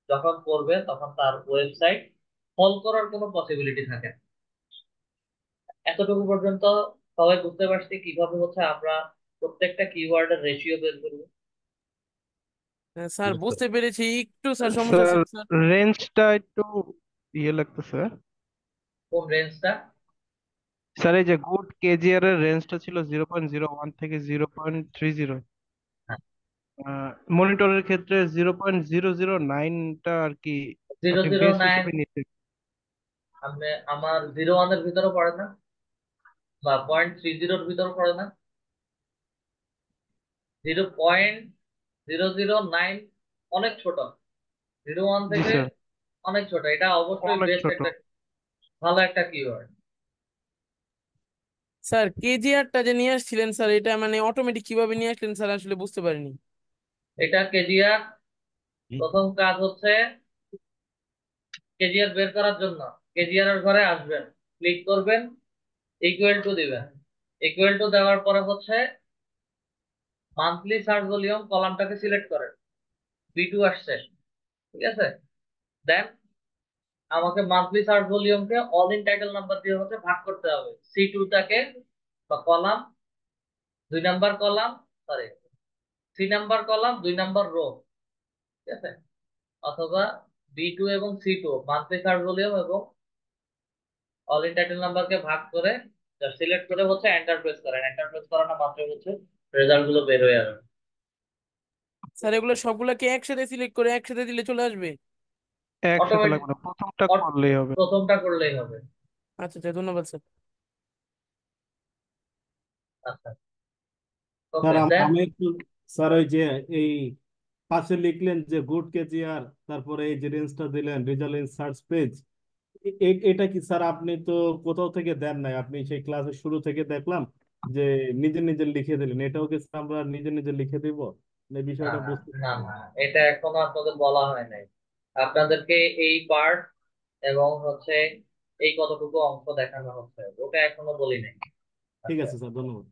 যখন করবে তখন তার ওয়েবসাইট ফল করার কোনো পসিবিলিটি থাকে না। এতটুকু পর্যন্ত সবাই বুঝতে পারছি কিভাবে হচ্ছে আমরা প্রত্যেকটা কিওয়ার্ডের রেশিও বের করবো। স্যার বুঝতে পেরেছি, একটু স্যার সমস্যা স্যার ছিল স্যার। রেঞ্জটা একটু ইয়ে লাগতেছে। কোন রেঞ্জটা? স্যার এই যে গুড কেজিআর এর রেঞ্জটা ছিল 0.01 থেকে 0.30। মনিটরের ক্ষেত্রে 0.009টা আর কি জিরো আপনি জিরো বেস নাইন হিসেবে নিতে। আমার 01-এর ভিতরে পড়ে না, বা 0.30-র ভিতরে পড়ে না? 0.009 অনেক ছোট, 01 জি থেকে স্যার, অনেক ছোট। এটা অবশ্যই অনেক বেস্ট ছোট। একটা, ভালো একটা কিওয়ার্ড। স্যার কেজিআরটা যে নিয়ে আসছিলেন স্যার, এটা মানে অটোমেটিক কিভাবে নিয়ে আসলেন স্যার, আসলে বুঝতে পারিনি। এটা কেজিআর, প্রথম কাজ হচ্ছে কেজিআর বের করার জন্য কেজিআর এর ঘরে আসবেন, ক্লিক করবেন, ইকুয়াল টু দিবেন। ইকুয়াল টু দেওয়ার পরে হচ্ছে মান্থলি সার্চ ভলিউম কলামটাকে সিলেক্ট করেন, B2 আসছে, ঠিক আছে। দেন আমাকে মান্থলি সার্চ ভলিউমকে অল ইন টাইটেল নাম্বার দিয়ে হচ্ছে ভাগ করতে হবে। C2টাকে বা column, 2 number column, sorry, 3 number column, 2 number row, ঠিক আছে। অথবা B2 এবং C2 মান্থলি সার্চ ভলিউম এবং অল ইন টাইটেল নাম্বারকে ভাগ করে সিলেক্ট করে হচ্ছে এন্টার প্রেস করেন। এন্টার প্রেস করানো মাত্র হচ্ছে রেজাল্ট গুলো বের হয়ে যাবে। স্যার এগুলো সবগুলোকে একসাথে সিলেক্ট করে একসাথে দিলে চলে আসবে? একসাথে অটোমেটিক, লাগবে না, প্রথমটা করলেই হবে। প্রথমটা করলেই হবে। আচ্ছা আচ্ছা, ধন্যবাদ স্যার। আচ্ছা, স্যার ওকে দেন। আমি একটু, স্যার ওই যে এই পাশে লিখলেন যে গুড কেজিআর, তারপরে এই যে রেঞ্জটা দিলেন রেজাল্ট ইন সার্চ পেজ, এটা কি স্যার আপনি তো কোথাও থেকে দেন নাই, আপনি সেই ক্লাসের শুরু থেকে দেখলাম যে নিজে নিজে লিখে দিলেন, এটাও কি স্যার আমরা নিজে নিজে লিখে দিব? এই না বিষয়টা না বুঝতে না না, এটা এখনো আপনাদের বলা হয় নাই। আপনাদেরকে এই পার্ট এবং হচ্ছে এই কতটুকু অংশ দেখানো হচ্ছে ওটা এখনো বলি নাই। ঠিক আচ্ছা, আছে স্যার, ধন্যবাদ।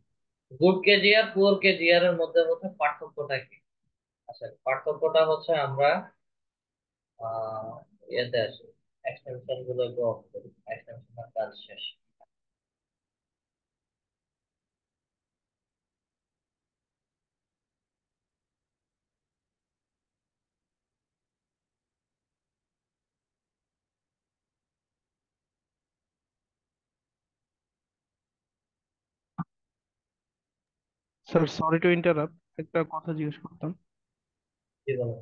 গুড কেজিআর পুয়ার কেজিআর এর মধ্যে হচ্ছে পার্থক্যটা কি? আচ্ছা, পার্থক্যটা হচ্ছে আমরা আহ ইয়েতে আসি, এক্সটেনশন গুলো একটু অফ করি, এক্সটেনশনের কাজ শেষ। স্যার সরি টু ইন্টারাপ্ট, একটা কথা জিজ্ঞেস করতাম। কি বলো?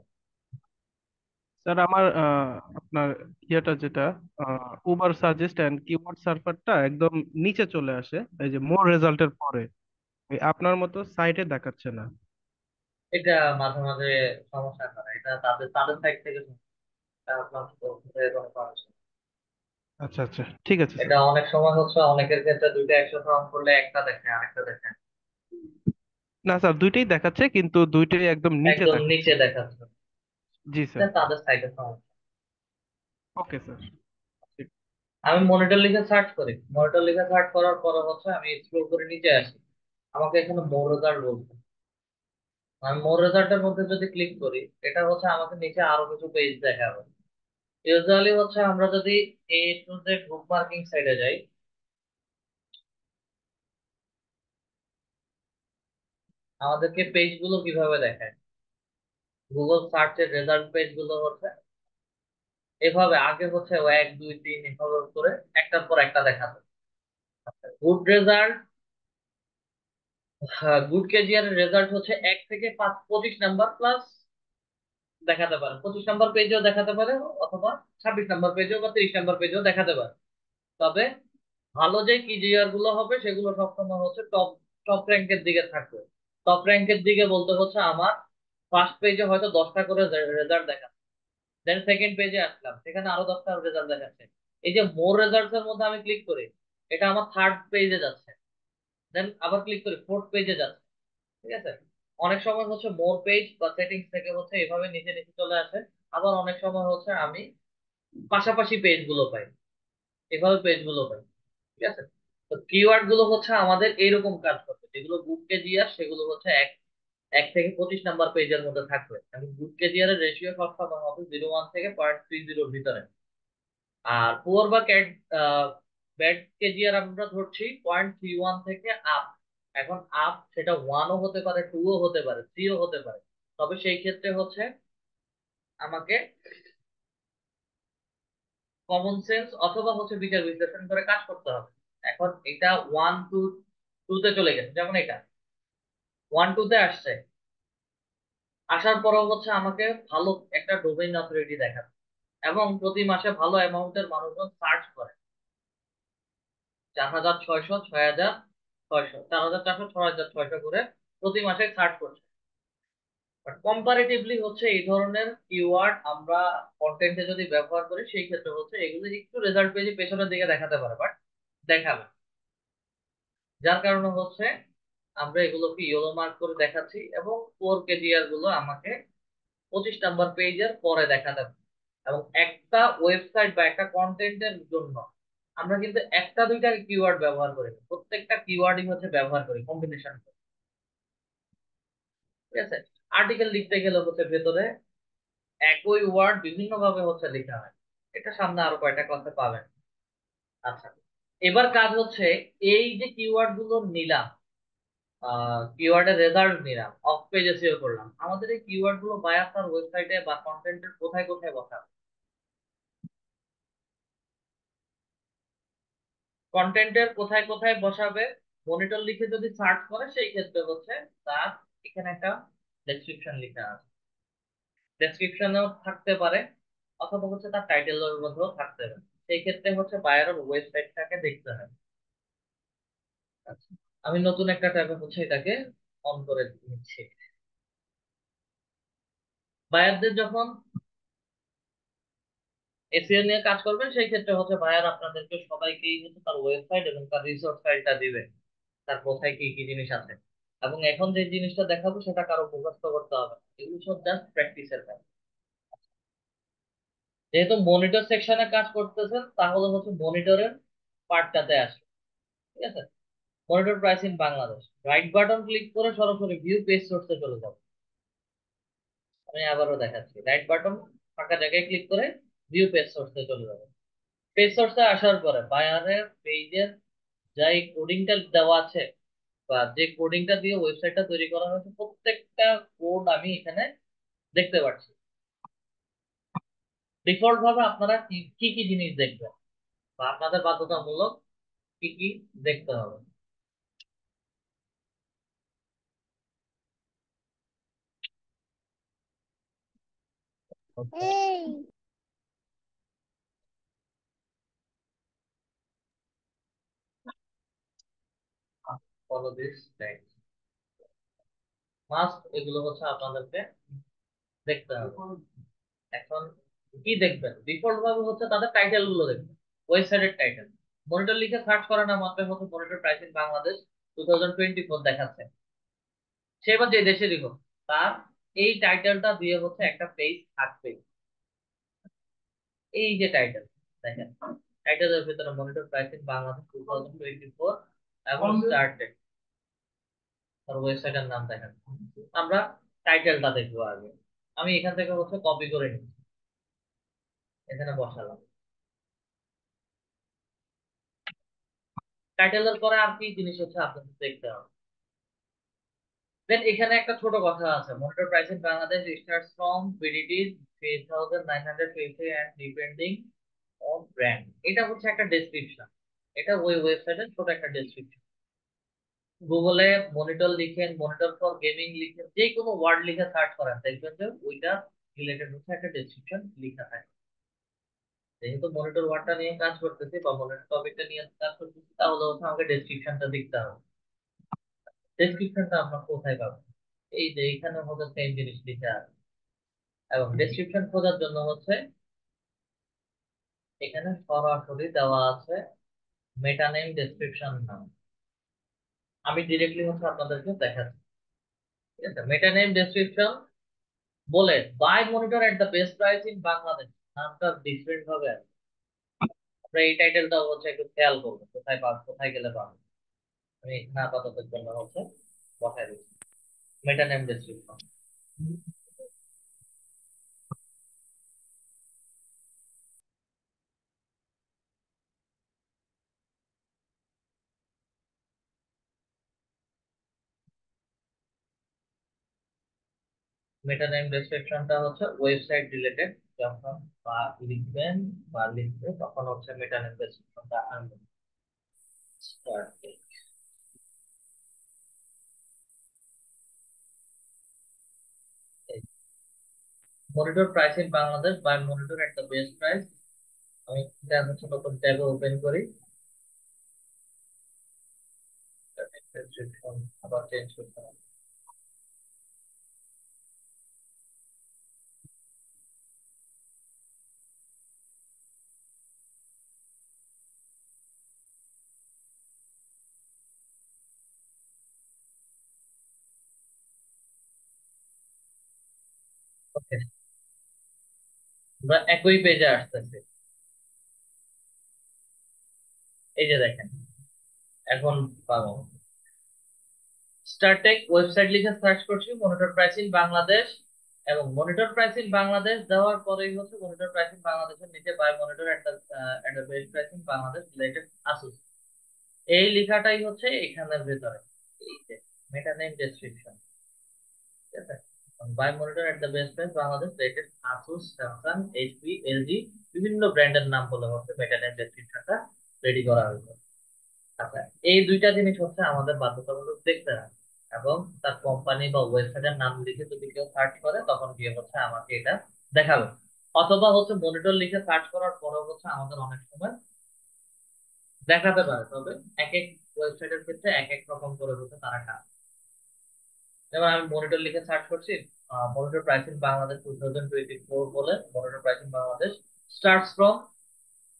স্যার আমার আপনার ইয়েটা যেটা উবার সাজেস্ট এন্ড কিওয়ার্ড সার্ভারটা একদম নিচে চলে আসে, এই যে মোর রেজাল্টের পরে। এই আপনার মতো সাইটে দেখাচ্ছে না। এটা মাঝে মাঝে সমস্যা করে, এটা তাদের তাদের সাইড থেকে সমস্যা, এটা আপনার কোনো সমস্যা না। আচ্ছা আচ্ছা, ঠিক আছে এটা স্যার। অনেক সময় হচ্ছে অনেকের ক্ষেত্রে দুইটা একসাথে অন করলে একটা দেখে আরেকটা দেখে না। না স্যার, দুইটাই দেখাচ্ছে, কিন্তু দুইটাই একদম নিচে একদম দেখাচ্ছে। নিচে দেখাচ্ছে, জি এটা স্যার। তাদের সাইডের সমস্যা। Okay sir. আমি মনিটর লিখে সার্চ করি, মনিটর লিখে সার্চ করার পরে হচ্ছে আমি স্ক্রল করে নিচে আসি, আমাকে এখানে মোর রেজাল্ট বলছে। আমি মোর রেজাল্টের মধ্যে যদি ক্লিক করি, এটা হচ্ছে আমাকে নিচে আরো কিছু পেজ দেখাবে। ইউজুয়ালি হচ্ছে আমরা যদি A to Z book marking সাইডে যাই, আমাদেরকে পেজ গুলো কিভাবে দেখায়, গুগল সার্চের রেজাল্ট পেজ গুলো হচ্ছে এভাবে আগে হচ্ছে 1 2 3 এভাবে করে একটার পর একটা দেখাতো। গুড রেজাল্ট, গুড কেজিআর এর রেজাল্ট হচ্ছে 1 থেকে 5 25 নাম্বার প্লাস দেখাতে পারে, 25 নাম্বার পেজেও দেখাতে পারে, অথবা 26 নাম্বার পেজেও বা 30 নাম্বার পেজেও দেখাতে পারে। তবে ভালো যে কেজিআর গুলো হবে সেগুলো সবসময় হচ্ছে টপ টপ র্যাঙ্কের দিকে থাকবে। টপ র্যাঙ্কের দিকে বলতে হচ্ছে আমার ফার্স্ট পেজে হয়তো 10টা করে রেজাল্ট দেখাচ্ছে, দেন সেকেন্ড পেজে আসলাম, সেখানে আরো 10টা রেজাল্ট দেখাচ্ছে। এই যে মোর রেজাল্টস এর মধ্যে আমি ক্লিক করি, এটা আমার থার্ড পেজে যাচ্ছে, দেন আবার ক্লিক করি ফোর্থ পেজে যাচ্ছে, ঠিক আছে। অনেক সময় হচ্ছে মোর পেজ বা সেটিংস থেকে হচ্ছে এভাবে নিচে নিচে চলে আসে। আবার অনেক সময় হচ্ছে আমি পাশাপাশি পেজ গুলো পাই, এভাবে পেজ গুলো পাই, ঠিক আছে। তো কিওয়ার্ড গুলো হচ্ছে আমাদের এইরকম কাজ করবে, যেগুলো বুক কেজিআর সেগুলো হচ্ছে এক এক থেকে 25 নাম্বার পেজের মধ্যে থাকবে, এবং বুক কেজিআর এর রেশিও সবসময় হবে 01 থেকে 0.30-র ভিতরে। আর পুয়ার বা ক্যাট ব্যাড কেজিআর আমরা ধরছি 0.31 থেকে আপ। এখন আপ সেটা 1ও হতে পারে, 2ও হতে পারে, 3ও হতে পারে। তবে সেই ক্ষেত্রে হচ্ছে আমাকে কমন সেন্স অথবা হচ্ছে বিচার বিশ্লেষণ করে কাজ করতে হবে। এখন এটা 1 2 তে চলে গেছে, যেমন এটা 1 2 তে আসছে, আসার পরও হচ্ছে আমাকে ভালো একটা ডোমেইন অথরিটি দেখাবে এবং প্রতি মাসে ভালো অ্যামাউন্টের মানুষজন সার্চ করে, 4,600 6,600 4,400 6,600 করে প্রতি মাসে সার্চ করছে। বাট কম্পারেটিভলি হচ্ছে এই ধরনের কিওয়ার্ড আমরা কন্টেন্টে যদি ব্যবহার করি সেই ক্ষেত্রে হচ্ছে এগুলো একটু রেজাল্ট পেজে পেছনের দিকে দেখাতে পারে, বাট দেখাবে। যার কারণে হচ্ছে আমরা এগুলোকে ইয়েলো মার্ক করে দেখাচ্ছি এবং কোর কেজিআর গুলো আমাকে 25 নাম্বার পেজের পরে দেখাতে হবে। এবং একটা ওয়েবসাইট বা একটা কন্টেন্টের জন্য আমরা কিন্তু একটা দুইটা কিওয়ার্ড ব্যবহার করি না, প্রত্যেকটা কিওয়ার্ডই হচ্ছে ব্যবহার করি কম্বিনেশন। ঠিক আছে, আর্টিকেল লিখতে গেলে হচ্ছে ভেতরে একই ওয়ার্ড বিভিন্ন ভাবে হচ্ছে লেখা হয়। এটা সামনে আরো কয়টা কথা পাবেন। আচ্ছা, এবার কাজ হচ্ছে এই যে কিওয়ার্ড গুলো নিলাম, কিওয়ার্ডের রেজাল্ট নিলাম, অফ পেজ এসইও করলাম, আমাদের এই কিওয়ার্ড গুলো বায়ার তার ওয়েবসাইটে বা কন্টেন্টের কোথায় কোথায় বসাবে? কন্টেন্টের কোথায় কোথায় বসাবে? মনিটর লিখে যদি সার্চ করে সেই ক্ষেত্রে হচ্ছে তার এখানে একটা ডেসক্রিপশন লেখা আছে, ডেসক্রিপশনেও থাকতে পারে অথবা হচ্ছে তার টাইটেলের মধ্যেও থাকতে পারে। সেই ক্ষেত্রে হচ্ছে বায়ারের ওয়েবসাইটটাকে দেখতে হয়। আচ্ছা, আমি নতুন একটা ট্যাবে হচ্ছে এটাকে অন করে নিচ্ছি। বায়ারদের যখন এসইও নিয়ে কাজ করবেন সেই ক্ষেত্রে হচ্ছে বায়ার আপনাদেরকে সবাইকেই হচ্ছে তার ওয়েবসাইট এবং তার রিসোর্স ফাইলটা দিবে, তার কোথায় কি কি জিনিস আছে। এবং এখন যে জিনিসটা দেখাবো সেটা কারো মুখস্থ করতে হবে না। এগুলো সব জাস্ট প্র্যাকটিসের কাজ। যেহেতু মনিটর সেকশনে কাজ করতেছেন তাহলে হচ্ছে মনিটরের পার্টটাতে আসবে। ঠিক আছে, monitor price in Bangladesh, right button click করে সরাসরি ভিউ পেজ সোর্সে চলে যাবে। আমি আবারও দেখাচ্ছি, রাইট বাটন ফাঁকা জায়গায় ক্লিক করে ভিউ পেজ সোর্সে চলে যাবে। পেজ সোর্সে আসার পরে বায়ারের পেজের যাই কোডিংটা দেওয়া আছে বা যে কোডিংটা দিয়ে ওয়েবসাইটটা তৈরি করা হয়েছে প্রত্যেকটা কোড আমি এখানে দেখতে পাচ্ছি। ডিফল্ট ভাবে আপনারা কি কি কি জিনিস দেখবেন বা আপনাদের বাধ্যতামূলক কি কি দেখতে হবে? ফলো দিস গাইড, মাস্ট এগুলো হচ্ছে আপনাদেরকে দেখতে হবে। এখন কি দেখবেন? ডিফল্ট ভাবে হচ্ছে তাদের টাইটেল গুলো দেখবেন, ওয়েবসাইটের টাইটেল। মনিটর লিখে সার্চ করে না মাত্র হচ্ছে মনিটর প্রাইস ইন বাংলাদেশ 2024 দেখাচ্ছে, সে এবার যে দেশেরই হোক তার এই টাইটেলটা দিয়ে হচ্ছে একটা পেজ থাকবে। এই যে টাইটেল দেখেন, টাইটেলের ভিতরে মনিটর প্রাইস ইন বাংলাদেশ 2024 এবং স্টার্টেড, তার ওয়েবসাইটের নাম দেখেন। আমরা টাইটেলটা দেখবো আগে। আমি এখান থেকে হচ্ছে কপি করে নিচ্ছি, এখানে বসালাম। টাইটেলের পরে আর কি জিনিস হচ্ছে আপনাদের দেখতে হবে? দেন এখানে একটা ছোট কথা আছে, monitor price in Bangladesh starts from BDT 3,950 and depending on brand. এটা হচ্ছে একটা ডেসক্রিপশন, এটা ওই ওয়েবসাইটের ছোট একটা ডেসক্রিপশন। গুগলে মনিটর লিখেন, মনিটর ফর গেমিং লিখেন, যে কোনো ওয়ার্ড লিখে সার্চ করেন দেখবেন যে ওইটা রিলেটেড হচ্ছে একটা ডেসক্রিপশন লেখা থাকে। যেহেতু মনিটর ওয়ার্ডটা নিয়ে কাজ করতেছি বা মনিটর টপিকটা নিয়ে কাজ করতেছি তাহলে হচ্ছে আমাকে ডেসক্রিপশনটা দেখতে হবে। ডেসক্রিপশনটা আপনার কোথায় পাবেন? এই যে এখানে হচ্ছে সেম জিনিস লিখে আছে। এবং ডেসক্রিপশন খোঁজার জন্য হচ্ছে এখানে সরাসরি দেওয়া আছে মেটা নেম ডেসক্রিপশন নাম। আমি ডিরেক্টলি হচ্ছে আপনাদেরকে দেখাচ্ছি। ঠিক আছে, মেটা নেম ডেসক্রিপশন বলে buy monitor at the best price in Bangladesh, নামটা ডিফারেন্ট ভাবে আছে। আমরা এই টাইটেলটা হচ্ছে একটু খেয়াল করবো কোথায় পাবো, কোথায় গেলে পাবো। আমি এখানে আপাতত জন্য হচ্ছে বসাই দিচ্ছি মেটা নেম ডেসক্রিপশন। মেটা নেম ডেসক্রিপশনটা হচ্ছে ওয়েবসাইট রিলেটেড যখন বা লিখবেন বা লিখবে তখন হচ্ছে মেটা নেম ডেসক্রিপশনটা আনবেন। Start date। Monitor price in Bangladesh buy monitor at the best price. আমি এটা হচ্ছে নতুন ট্যাবে ওপেন করি, ডেসক্রিপশন আবার চেঞ্জ করতে হবে। ওকে, আমরা একই পেজে আসতেছি। এই যে দেখেন, এখন পাবো স্টারটেক ওয়েবসাইট লিখে সার্চ করছি মনিটর প্রাইস ইন বাংলাদেশ, এবং মনিটর প্রাইস ইন বাংলাদেশ দেওয়ার পরেই হচ্ছে মনিটর প্রাইস ইন বাংলাদেশের নিচে buy monitor at the best price in Bangladesh related Asus, এই লেখাটাই হচ্ছে এখানের ভেতরে, এই যে মেটা নেম ডেসক্রিপশন। ঠিক আছে, buy monitor at the best price Bangladesh related Asus, Samsung, HP, LG, বিভিন্ন ব্র্যান্ডের নাম বলে হচ্ছে মেটা নেম ডেসক্রিপশনটা রেডি করা হয়েছে। আচ্ছা, এই দুইটা জিনিস হচ্ছে আমাদের বাধ্যতামূলক দেখতে হবে, এবং তার কোম্পানি বা ওয়েবসাইটের নাম লিখে যদি কেউ সার্চ করে তখন গিয়ে হচ্ছে আমাকে এটা দেখাবে, অথবা হচ্ছে মনিটর লিখে সার্চ করার পরেও হচ্ছে আমাদের অনেক সময় দেখাতে পারে, তবে এক এক ওয়েবসাইটের ক্ষেত্রে এক এক রকম করে হচ্ছে তারা কাজ। যেমন আমি মনিটর লিখে সার্চ করছি, মনিটর প্রাইস ইন বাংলাদেশ 2024 বলে monitor price in Bangladesh starts from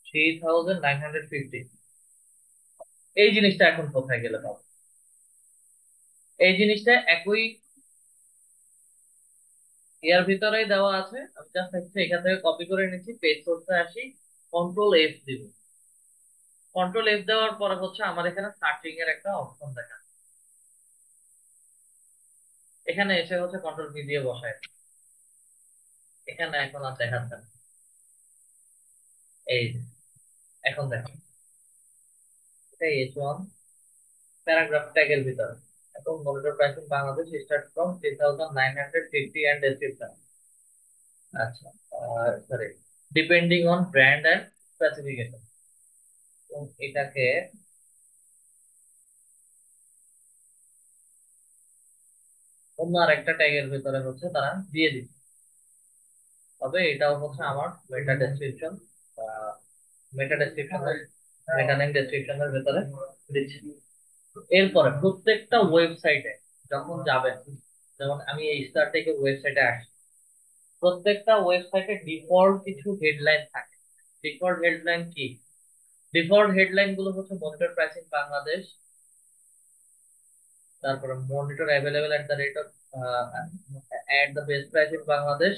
3950। এই জিনিসটা এখন কোথায় গেলে পাবো? এই জিনিসটা একই এর ভিতরেই দেওয়া আছে, আমি জাস্ট হচ্ছে এখান থেকে কপি করে নিচ্ছি, পেজ সোর্সে আসি, কন্ট্রোল এফ দিব। কন্ট্রোল এফ দেওয়ার পরে হচ্ছে আমার এখানে সার্চিং এর একটা অপশন দেখা, এখানে এসে হচ্ছে কন্ট্রোল ভি দিয়ে বসায়, এখানে এখন আর দেখাচ্ছে না। এই যে, এখন দেখেন এটা H1 প্যারাগ্রাফ ট্যাগের ভিতরে, এখন monitor pricing Bangladesh start from 3950 and description. আচ্ছা, sorry, depending on brand and specification, এটাকে অন্য আর একটা ট্যাগের ভিতরে হচ্ছে তারা দিয়ে দিচ্ছে, তবে এটাও হচ্ছে আমার মেটা ডেসক্রিপশন, মেটা ডেসক্রিপশনের মেটা নেম ডেসক্রিপশনের ভিতরে দিচ্ছি। এরপরে প্রত্যেকটা ওয়েবসাইটে যখন যাবেন, যেমন আমি এই স্টার থেকে ওয়েবসাইটে আসি, প্রত্যেকটা ওয়েবসাইটে ডিফল্ট কিছু হেডলাইন থাকে। ডিফল্ট হেডলাইন কি? ডিফল্ট হেডলাইন গুলো হচ্ছে মনিটর প্রাইসিং বাংলাদেশ, তারপরে monitor available at the rate of at the best price in Bangladesh,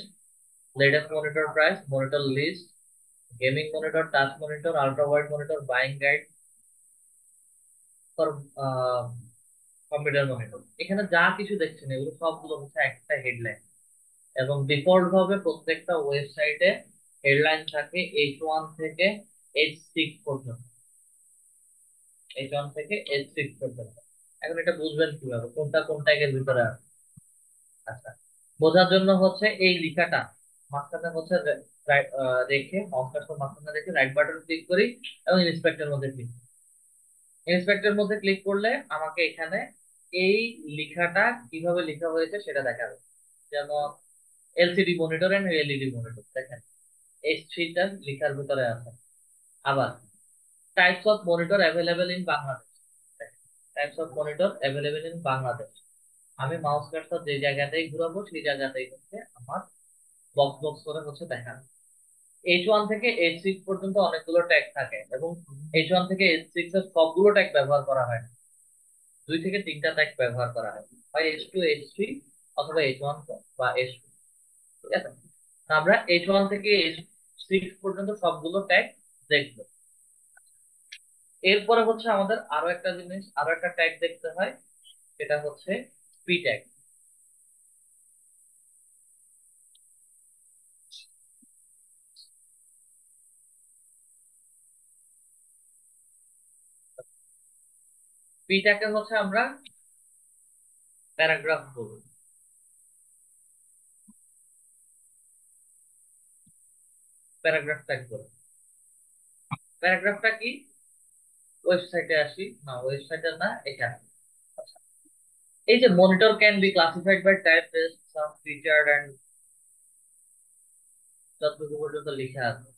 latest monitor price, monitor list, gaming monitor, touch monitor, ultra wide monitor, buying guide for computer monitor. এখানে যা কিছু দেখছেন এগুলো সবগুলো হচ্ছে একটা হেডলাইন, এবং ডিফল্ট ভাবে প্রত্যেকটা ওয়েবসাইটে হেডলাইন থাকে H1 থেকে H6 পর্যন্ত, H1 থেকে H6 পর্যন্ত। এখন এটা বুঝবেন কিভাবে কোনটা কোন ট্যাগের ভিতরে আছে? আচ্ছা, বোঝার জন্য হচ্ছে এই লেখাটা মাঝখানে হচ্ছে রেখে মাউস কার্সর মাঝখানে রেখে রাইট বাটন ক্লিক করি এবং ইন্সপেক্টর মধ্যে ক্লিক, ইন্সপেক্টর মধ্যে ক্লিক করলে আমাকে এখানে এই লেখাটা কিভাবে লেখা হয়েছে সেটা দেখাবে। যেমন LCD monitor and LED monitor, দেখেন H3টা লেখার ভিতরে আছে। আবার types of monitor available in Bangladesh, types of monitor available in Bangladesh, আমি মাউস কার্সর যে জায়গাতেই ঘুরাবো সেই জায়গাতেই হচ্ছে আমার বক্স বক্স করে হচ্ছে দেখাবে। H1 থেকে H6 পর্যন্ত অনেকগুলো ট্যাগ থাকে, এবং H1 থেকে H6 এর সবগুলো ট্যাগ ব্যবহার করা হয় না, 2 থেকে 3টা ট্যাগ ব্যবহার করা হয়, হয় H2 H3 অথবা H1 বা H2। ঠিক আছে, আমরা H1 থেকে H6 পর্যন্ত সবগুলো ট্যাগ দেখবো। এরপরে হচ্ছে আমাদের আরো একটা জিনিস, আরো একটা ট্যাগ দেখতে হয়, সেটা হচ্ছে পি ট্যাগ। পি ট্যাগে হচ্ছে আমরা প্যারাগ্রাফ বলবো। প্যারাগ্রাফ ট্যাগ বলে। প্যারাগ্রাফটা কি? ওয়েবসাইটে আসি, না ওয়েবসাইটে না, এখানে। আচ্ছা, এই যে monitor can be classified by type based some feature and, যতটুকু পর্যন্ত লেখা আছে,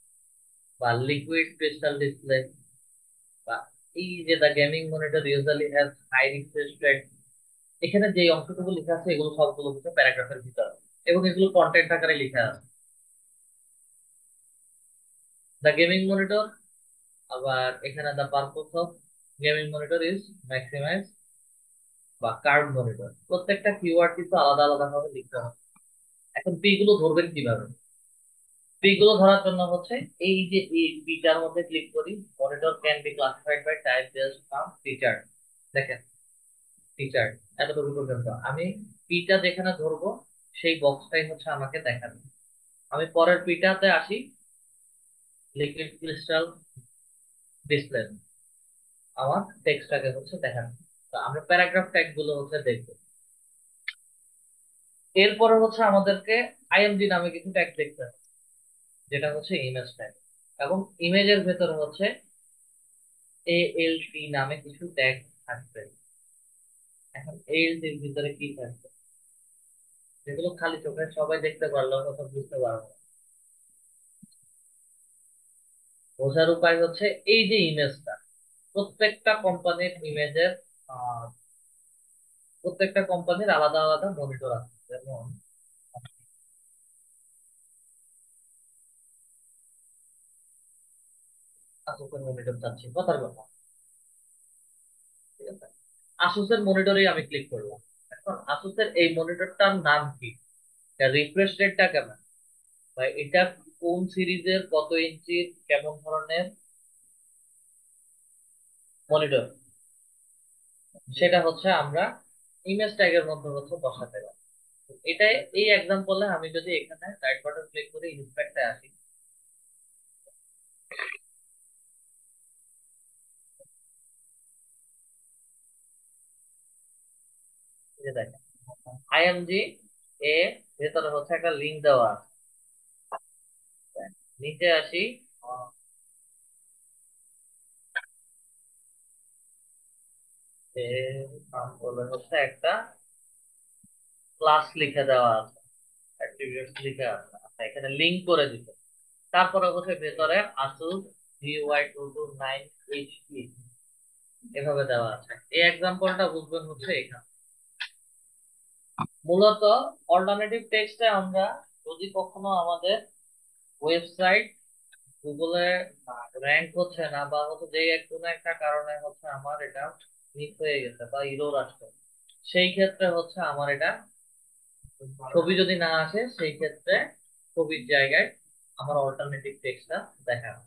বা লিকুইড ক্রিস্টাল ডিসপ্লে, বা এই যে the gaming monitor usually has high refresh rate, এখানে যে অংশটুকু লেখা আছে এগুলো সবগুলো হচ্ছে প্যারাগ্রাফের ভিতরে, এবং এগুলো কন্টেন্ট আকারে লেখা আছে। দা গেমিং মনিটর, আবার এখানে the purpose of gaming monitor is maximize বা কার্ভ মনিটর, প্রত্যেকটা কিওয়ার্ড কিন্তু আলাদা আলাদা ভাবে লিখতে হবে। এখন পি গুলো ধরবেন কিভাবে? পি গুলো ধরার জন্য হচ্ছে এই যে এই পিটার মধ্যে ক্লিক করি, monitor can be classified by type based from feature. দেখেন ফিচার এতটুকু পর্যন্ত আমি পিটা যেখানে ধরবো সেই বক্সটাই হচ্ছে আমাকে দেখাবে। আমি পরের পিটাতে আসি, লিকুইড ক্রিস্টাল ডিসপ্লে, আমার টেক্সটটাকে হচ্ছে দেখাবে। তো আমরা প্যারাগ্রাফ ট্যাগ গুলো হচ্ছে দেখবো। এরপরে হচ্ছে আমাদেরকে আইএমজি নামে কিছু ট্যাগ দেখতে হবে, যেটা হচ্ছে ইমেজ ট্যাগ, এবং ইমেজের ভেতরে হচ্ছে এএলটি নামে কিছু ট্যাগ থাকবে। এখন এএলটির ভিতরে কি থাকবে, যেগুলো খালি চোখে সবাই দেখতে পারলেও কথা বুঝতে পারবো না। বোঝার উপায় হচ্ছে এই যে ইমেজটা, প্রত্যেকটা কোম্পানির ইমেজের, প্রত্যেকটা কোম্পানির আলাদা আলাদা মনিটর আছে। যেমন আসুসের মনিটর চাচ্ছি, কথার কথা, ঠিক আছে? আসুসের মনিটরেই আমি ক্লিক করলাম। এখন আসুসের এই মনিটরটার নাম কি, রিফ্রেশ রেটটা কেমন, বা এটা কোন সিরিজের, কত ইঞ্চির, কেমন ধরনের মনিটর, সেটা হচ্ছে আমরা ইমেজ ট্যাগের মধ্যে হচ্ছে বসাতে পারি। এটাই এই এক্সাম্পলে আমি যদি এখানে রাইট বাটন ক্লিক করে ইন্সপেক্টে আসি, এই যে দেখেন আইএমজি এ ভেতরে হচ্ছে একটা লিঙ্ক দেওয়া আছে। নিচে আসি, নাম বলে হচ্ছে একটা ক্লাস লিখে দেওয়া আছে, অ্যাট্রিবিউটস লিখে আছে। আচ্ছা, এখানে লিংক করে দিতে, তারপরে হচ্ছে ভেতরে আসুস GY229HP এভাবে দেওয়া আছে। এই এক্সাম্পলটা বুঝবেন হচ্ছে এখানে। মূলত অল্টারনেটিভ টেক্সটে আমরা যদি কখনো আমাদের ওয়েবসাইট গুগলে র্যাঙ্ক হচ্ছে না, বা হচ্ছে যে কোনো একটা কারণে হচ্ছে আমার এটা মিস হয়ে গেছে বা ইরর আসছে, সেই ক্ষেত্রে হচ্ছে আমার এটা ছবি যদি না আসে, সেই ক্ষেত্রে ছবির জায়গায় আমার অল্টারনেটিভ টেক্সটটা দেখানো।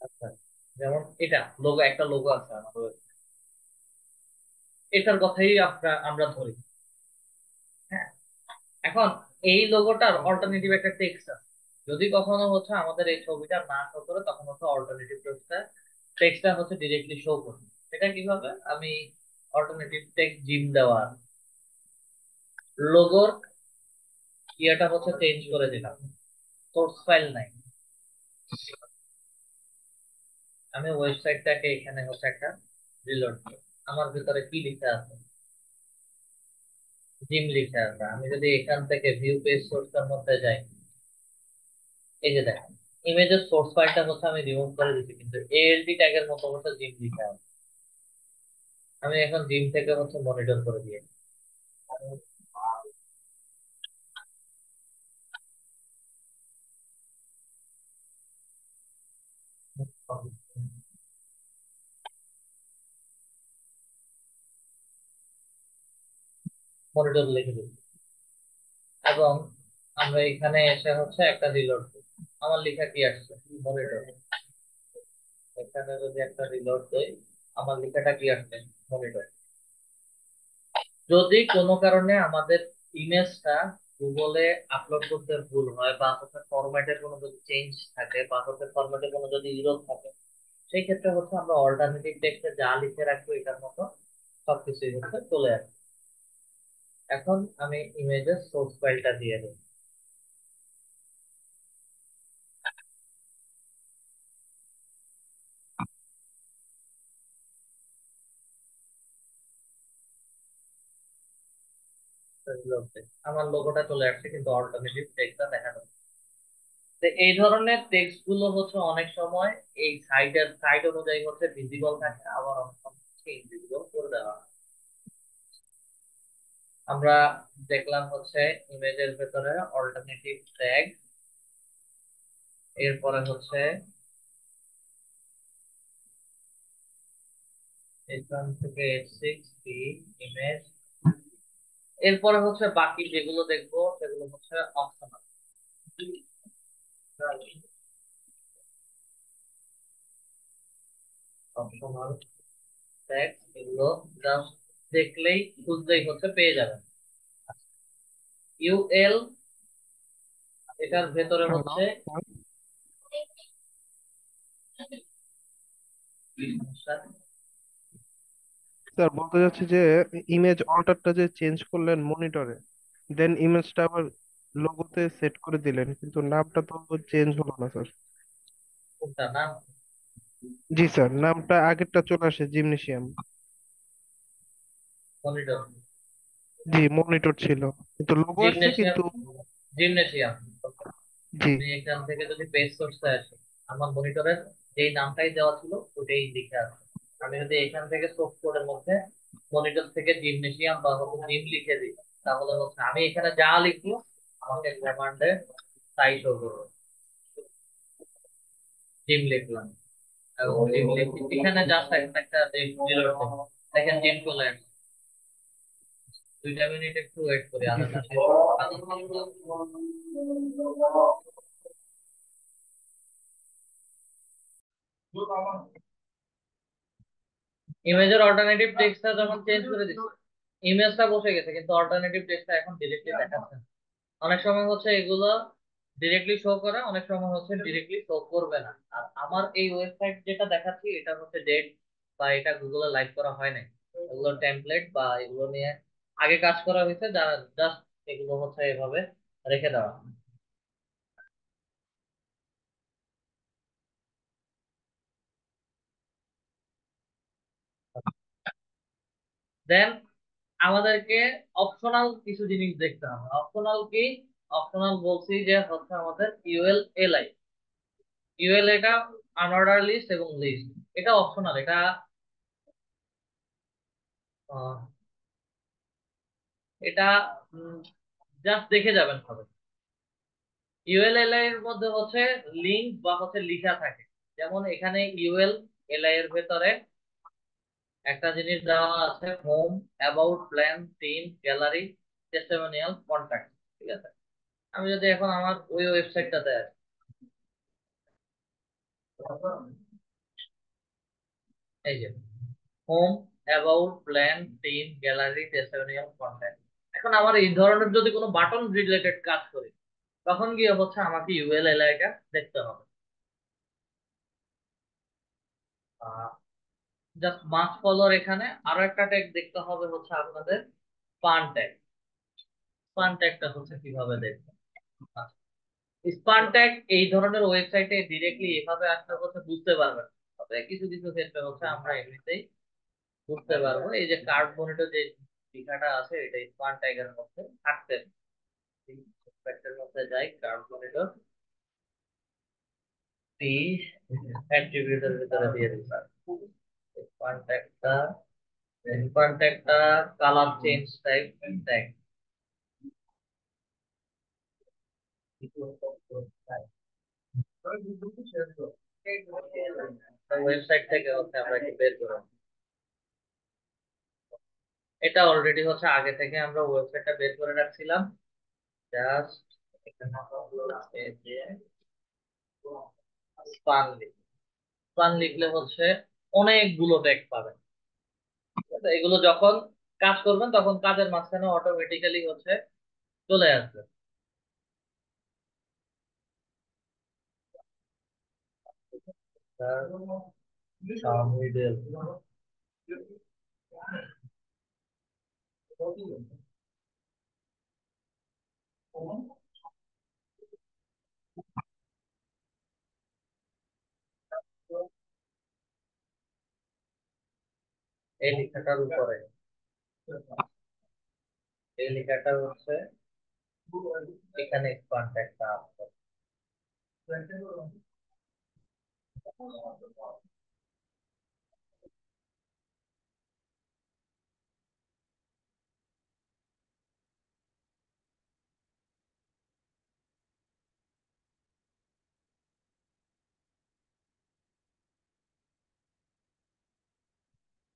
আচ্ছা, যেমন এটা লোগো, একটা লোগো আছে আমার website, এটার কথাই আমরা ধরি। হ্যাঁ, এখন এই লোগোটার অল্টারনেটিভ একটা টেক্সট আছে। যদি কখনো হচ্ছে আমাদের এই ছবিটা না শো করে, তখন হচ্ছে অল্টারনেটিভ টেক্সটটা হচ্ছে ডিরেক্টলি শো করবে। সেটা কিভাবে, আমি অল্টারনেটিভ টেক্সট জিম দেওয়া লোগোর ইয়েটা হচ্ছে চেঞ্জ করে দিলাম, সোর্স ফাইল নাই, আমি ওয়েবসাইটটাকে এখানে হচ্ছে একটা রিলোড করি। আমার ভিতরে কি লিখে আছে, জিম লিখে আছে। আমি যদি এখান থেকে ভিউ পেজ সোর্সের মধ্যে যাই, এই যে দেখেন ইমেজের সোর্স ফাইলটা হচ্ছে আমি রিমুভ করে দিচ্ছি, কিন্তু এএলটি ট্যাগের মতো হচ্ছে জিম লিখে আছে। আমি এখন জিম থেকে হচ্ছে মনিটর করে দিয়ে, মনিটর লিখে দিচ্ছি এবং আমরা এখানে এসে হচ্ছে একটা রিলোড দিই। আমার লেখা কি আসছে? মনিটর। এখানে যদি একটা রিলোড দেই, আমার লেখাটা কি আসছে? মনিটর। যদি কোনো কারণে আমাদের ইমেজটা গুগলে আপলোড করতে ভুল হয় বা হচ্ছে ফরম্যাটের কোনো যদি চেঞ্জ থাকে বা হচ্ছে ফরম্যাটে কোনো যদি ইরর থাকে, সেই ক্ষেত্রে হচ্ছে আমরা অল্টারনেটিভ টেক্সটে যা লিখে রাখবো এটার মতো সবকিছুই হচ্ছে চলে আসবে। এখন আমি ইমেজের সোর্স ফাইলটা দিয়ে দেব। আমার লোগোটা চলে আসছে কিন্তু অল্টারনেটিভ টেক্সটটা দেখা যাচ্ছে। তো এই ধরনের টেক্সট গুলো হচ্ছে অনেক সময় এই সাইট অনুযায়ী হচ্ছে ভিজিবল থাকে, আবার অনেক সময় হচ্ছে ইনভিজিবল করে দেওয়া হয়। আমরা দেখলাম হচ্ছে ইমেজের ভেতরে অল্টারনেটিভ ট্যাগ, এরপরে হচ্ছে এখান থেকে H6 ইমেজ, এরপরে হচ্ছে বাকি যেগুলো দেখবো সেগুলো হচ্ছে অপশনাল। অপশনাল ট্যাগ এগুলো জাস্ট দেখলেই খুঁজলেই হচ্ছে পেয়ে যাবেন। ইউএল, এটার ভেতরে হ্যালো হচ্ছে স্যার, বলতে চাচ্ছি যে ইমেজ অল্টারটা যে চেঞ্জ করলেন মনিটরে, দেন ইমেজটা আবার লোগোতে সেট করে দিলেন, কিন্তু নামটা তো চেঞ্জ হলো না স্যার। কোনটা নাম? জি স্যার, নামটা আগেরটা চলে আসে জিমনেশিয়াম। মনিটর। জি, মনিটর ছিল, কিন্তু লোগো আসছে জিমনেশিয়াম। কিন্তু। জিমনেশিয়াম। জি। আমি এখান থেকে যদি পেজ সোর্সে আসি, আমার মনিটরের যেই নামটাই দেওয়া ছিল ওটাই লিখে আছে। আমি যদি এখান থেকে সোর্স কোডের মধ্যে মনিটর থেকে জিমনেশিয়াম বা হচ্ছে জিম লিখে দিই, তাহলে হচ্ছে আমি এখানে যা লিখবো আমাকে কমান্ডে তাই শো করবে। জিম লিখলাম এবং জিম লিখি, এখানে জাস্ট একটা জিরো দেখেন জিম চলে আসছে। 2 মিনিট একটু ওয়েট করি, জি আলাদা স্যার। শেষ। ইমেজের অল্টারনেটিভ টেক্সটটা যখন চেঞ্জ করে দিচ্ছি, ইমেজটা বসে গেছে কিন্তু অল্টারনেটিভ টেক্সটটা এখন ডিরেক্টলি দেখাচ্ছে না। অনেক সময় হচ্ছে এগুলো ডিরেক্টলি শো করে, অনেক সময় হচ্ছে ডিরেক্টলি শো করবে না। আর আমার এই ওয়েবসাইট যেটা দেখাচ্ছি এটা হচ্ছে ডেট বা এটা গুগলে লাইভ করা হয় নাই। এগুলো টেমপ্লেট বা এগুলো নিয়ে আগে কাজ করা হয়েছে, যারা জাস্ট এগুলো হচ্ছে এভাবে রেখে দেওয়া। দেন আমাদেরকে অপশনাল কিছু জিনিস দেখতে হবে। অপশনাল কি? অপশনাল বলছি যে হচ্ছে আমাদের ইউএল এলআই। ইউএল এটা আনঅর্ডার লিস্ট এবং লিস্ট, এটা অপশনাল। এটা আহ, এটা জাস্ট দেখে যাবেন হবে। ইউএলএলআই এর মধ্যে হচ্ছে লিঙ্ক বা হচ্ছে লিখা থাকে। যেমন এখানে ইউএলএলআই এর ভেতরে একটা জিনিস দেওয়া আছে, home, about, plan, team, gallery, testimonial, contact. ঠিক আছে, আমি যদি এখন আমার ওই ওয়েবসাইটটাতে আসি, এই যে home, about, plan, team, gallery, testimonial, contact. এখন আমার এই ধরনের যদি কোনো বাটন রিলেটেড কাজ করি, তখন গিয়ে হচ্ছে আমাকে ইউএলএলআই টা দেখতে হবে। জাস্ট মাস ফলোর, এখানে আরো একটা ট্যাগ দেখতে হবে হচ্ছে আপনাদের, স্পান ট্যাগ। স্পান ট্যাগটা হচ্ছে কিভাবে দেখবেন? স্পান ট্যাগ এই ধরনের ওয়েবসাইটে ডিরেক্টলি এভাবে আসলে হচ্ছে বুঝতে পারবেন, তবে কিছু কিছু ক্ষেত্রে হচ্ছে আমরা এমনিতেই বুঝতে পারবো। এই যে কার্ড মনিটর যে লেখাটা আছে এটা স্পান ট্যাগের মধ্যে থাকতে এর মধ্যে যাই, কার্ড মনিটর টি অ্যাট্রিবিউটের ভিতরে দিয়ে দিচ্ছি স্পান ট্যাগটা। স্পান ট্যাগটা colour change type tag. Website থেকে হচ্ছে আমরা একটু বের করে এটা অলরেডি হচ্ছে আগে থেকে আমরা ওয়েবসাইটটা বের করে রাখছিলাম। জাস্ট এখানে হচ্ছে যে স্পান স্পান লিখলে হচ্ছে অনেকগুলো ট্যাগ পাবেন। ঠিক আছে? এগুলো যখন কাজ করবেন তখন কাজের মাঝখানে অটোমেটিক্যালি হচ্ছে চলে আসবে। মিডল এই লেখাটার উপরে এই লেখাটা হচ্ছে এখানে স্পান ট্যাগটা আসবে।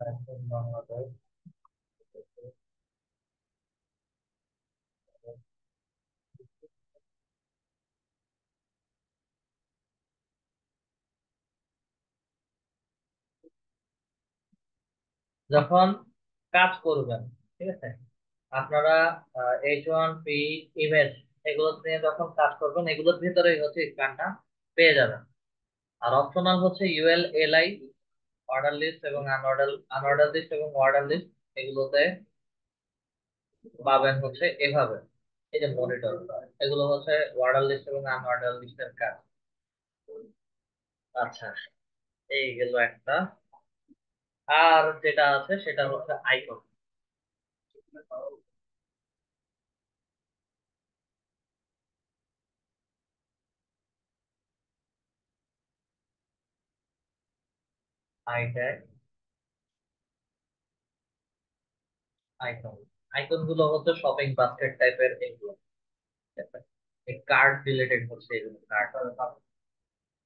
এখন বাংলাদেশ যখন কাজ করবেন, ঠিক আছে, আপনারা H1P ইমেজ এগুলো নিয়ে যখন কাজ করবেন এগুলোর ভিতরেই হচ্ছে স্ক্যানটা পেয়ে যাবেন। আর অপশনাল হচ্ছে ইউএল এলআই অর্ডার লিস্ট এবং আনঅর্ডার লিস্ট এবং অর্ডার লিস্ট এগুলোতে পাবেন হচ্ছে এভাবে। এই যে মনিটর, এগুলো হচ্ছে অর্ডার লিস্ট এবং আনঅর্ডার লিস্টের কাজ। আচ্ছা, এই গেল একটা। আর যেটা আছে সেটা হচ্ছে icon. I tag, icon. Icon গুলো হচ্ছে শপিং বাস্কেট টাইপের এগুলো। কার্ড রিলেটেড হচ্ছে এগুলো, কার্ড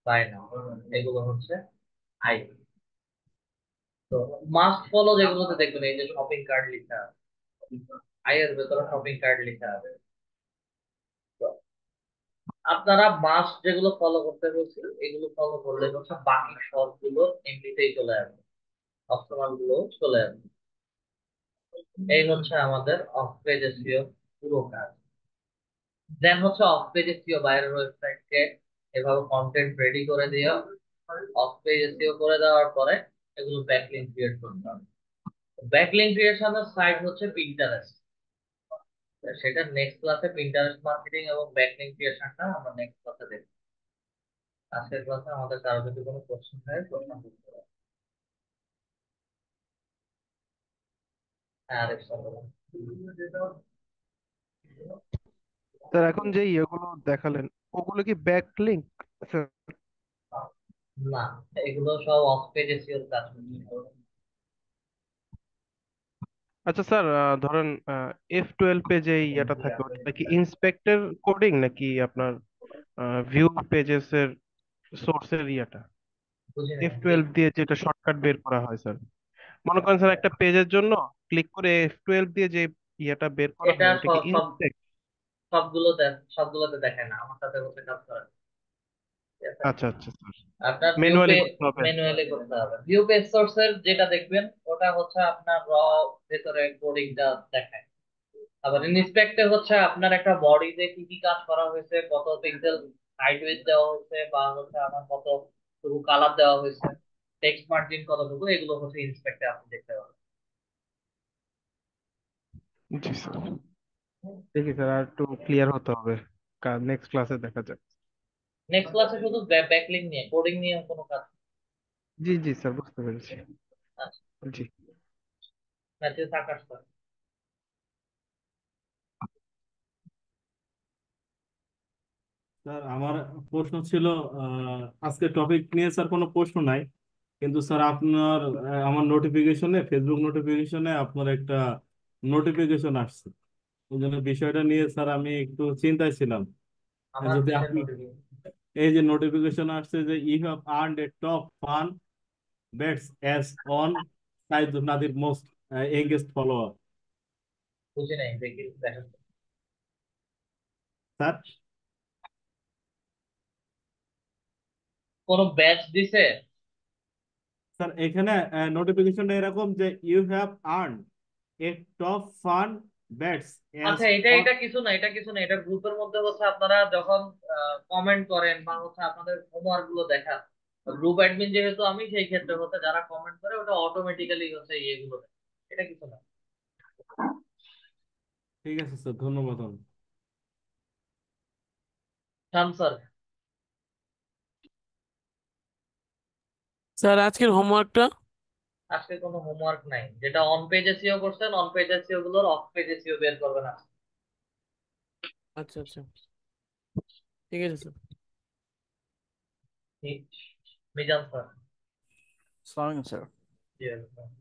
বাই নাও এগুলো হচ্ছে আইকন। তো মাস্ট ফলো যেগুলোতে দেখবেন এই যে শপিং কার্ড লেখা আছে, আই এর ভেতরে শপিং কার্ড লেখা আছে। তো আপনারা মাস্ট যেগুলো ফলো করতে বলছি এগুলো ফলো করলে হচ্ছে বাকি সবগুলো এমনিতেই চলে আসবে, অপশনাল গুলো চলে আসবে। এই হচ্ছে আমাদের অফ পেজ এসইও পুরো কাজ। দেন হচ্ছে অফ পেজ এসইও বাইরের ওয়েবসাইটকে এভাবে কন্টেন্ট রেডি করে দিও। অফ পেজ এসইও করে দেওয়ার পরে এগুলো ব্যাকলিংক ক্রিয়েট করতে হবে। ব্যাকলিংক ক্রিয়েশনের সাইট হচ্ছে পিন্টারেস্ট। সেটা নেক্সট ক্লাসে পিন্টারেস্ট মার্কেটিং এবং ব্যাকলিংক ক্রিয়েশনটা আমরা নেক্সট ক্লাসে দেখব। আজকের ক্লাসে আমাদের কারো যদি কোনো কোশ্চেন থাকে প্রশ্ন করতে পারে। হ্যাঁ, আরেক সবাই। স্যার এখন যে ইয়েগুলো দেখালেন ওগুলো কি ব্যাক লিঙ্ক? না, এগুলো সব অফ পেজ এসইওর কাজ করছে। আচ্ছা স্যার, ধরেন F12 যে ইয়েটা থাকে ওটা কি ইন্সপেক্টর কোডিং নাকি আপনার ভিউ পেজেস এর সোর্সের ইয়েটা? বুঝি নাই F12 দিয়ে যেটা শর্টকাট বের করা হয় স্যার, মনে করেন স্যার একটা পেজের জন্য ক্লিক করে F12 দিয়ে যে ইয়েটা বের করা এটা হয় ওটা কি সব সব ইন্সপেক্ট? সবগুলোতে দেখে না, আমার সাথে হচ্ছে কাজ করে। ঠিক আছে? আচ্ছা আচ্ছা স্যার, আপনার ভিউ ম্যানুয়ালি পেজ করতে হবে। ম্যানুয়ালি করতে হবে। ভিউ পেজ সোর্সের যেটা দেখবেন ওটা হচ্ছে আপনার ভেতরে কোডিংটা দেখায়। আবার ইন্সপেক্টে হচ্ছে আপনার একটা বডিতে কি কি কাজ করা হয়েছে, কত পিক্সেল হাইট উইডথ দেওয়া হয়েছে, বা হচ্ছে আমার কত টুকু কালার দেওয়া হয়েছে, টেক্সট মার্জিন কতটুকু, এগুলো হচ্ছে ইন্সপেক্টে আপনি দেখতে পাবেন। জি স্যার, দেখি স্যার আর একটু ক্লিয়ার হতে হবে, নেক্সট ক্লাসে দেখা যাক। নেক্সট ক্লাসে শুধু ব্যাকলিং নিয়ে, কোডিং নিয়ে কোনো কাজ নেই। জি জি স্যার, বুঝতে পেরেছি। আচ্ছা, জি ম্যাথিউস আকাশ স্যার। স্যার আমার প্রশ্ন ছিল, আজকে টপিক নিয়ে স্যার কোনো প্রশ্ন নাই, কিন্তু স্যার আপনার আমার নোটিফিকেশনে, ফেসবুক নোটিফিকেশনে আপনার একটা নোটিফিকেশন আসছে। ওই জন্য বিষয়টা নিয়ে স্যার আমি একটু চিন্তায় ছিলাম। আমার যদি কিসের আপনি, নোটিফিকেশন? এই যে নোটিফিকেশন আসছে যে you have earned a top fan badge as on Saeed Nadir most engaged follower, বুঝি নাই, দেখি দেখেন তো। স্যার কোন ব্যাচ দিছে? স্যার এখানে নোটিফিকেশনটা এরকম যে you have earn a top fan badge as আচ্ছা, এটা এটা কিছু না, এটা কিছু না, এটা গ্রুপের মধ্যে হচ্ছে আপনারা যখন কমেন্ট করেন বা হচ্ছে আপনাদের হোমওয়ার্ক গুলো দেখা, গ্রুপ অ্যাডমিন যেহেতু আমি, সেই ক্ষেত্রে হচ্ছে যারা কমেন্ট করে ওটা অটোমেটিক্যালি হচ্ছে ইয়েগুলো দেয়। এটা কিছু না। ঠিক আছে স্যার, ধন্যবাদ। শাম স্যার, স্যার আজকের হোমওয়ার্কটা? আজকে কোনো হোমওয়ার্ক নাই। যেটা অন পেজ এসইও করছেন, অন পেজ এসইও গুলোর অফ পেজ এসইও বের করবেন আজকে। আচ্ছা আচ্ছা, ঠিক আছে স্যার। ঠিক। মিজান স্যার। সালাম স্যার। জি, welcome।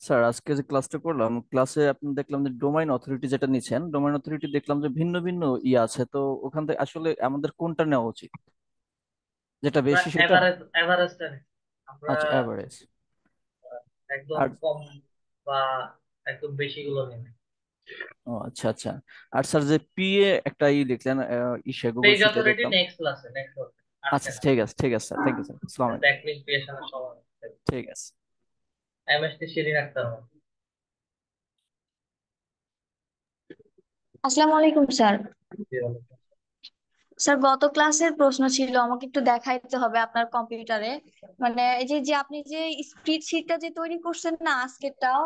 স্যার আজকে যে ক্লাসটা করলাম, ক্লাসে আপনি দেখলাম যে ডোমাইন অথরিটি যেটা নিচ্ছেন, ডোমাইন অথরিটি দেখলাম যে ভিন্ন ভিন্ন আছে, তো ওখান থেকে আসলে আমাদের কোনটা নেওয়া উচিত, যেটা আমরা বেশি সেটা? এভারেজ এভারেজটা নিই। আমরা আচ্ছা, অ্যাভারেজ। একদম আর কম বা একদম বেশি গুলো নিই। ও আচ্ছা আচ্ছা। আর স্যার যে পিএ একটা লিখলেন, গুগল পেজ শিটে অথরিটি দেখলাম। নেক্সট ক্লাসে, নেক্সট ক্লাসে আজকে আচ্ছা না। ঠিক আছে স্যার, থ্যাংক ইউ স্যার, আসসালামু আলাইকুম। ব্যাকলিংক ক্রিয়েশনের সময়। ঠিক আছে। এমএসটি শিরিন আক্তার। আসসালামু আলাইকুম স্যার। জি, welcome। স্যার গত ক্লাসের প্রশ্ন ছিল, আমাকে একটু দেখাইতে হবে আপনার কম্পিউটারে। মানে এই যে যে আপনি যে স্প্রেডশিটটা যে তৈরি করছেন না আজকেরটাও,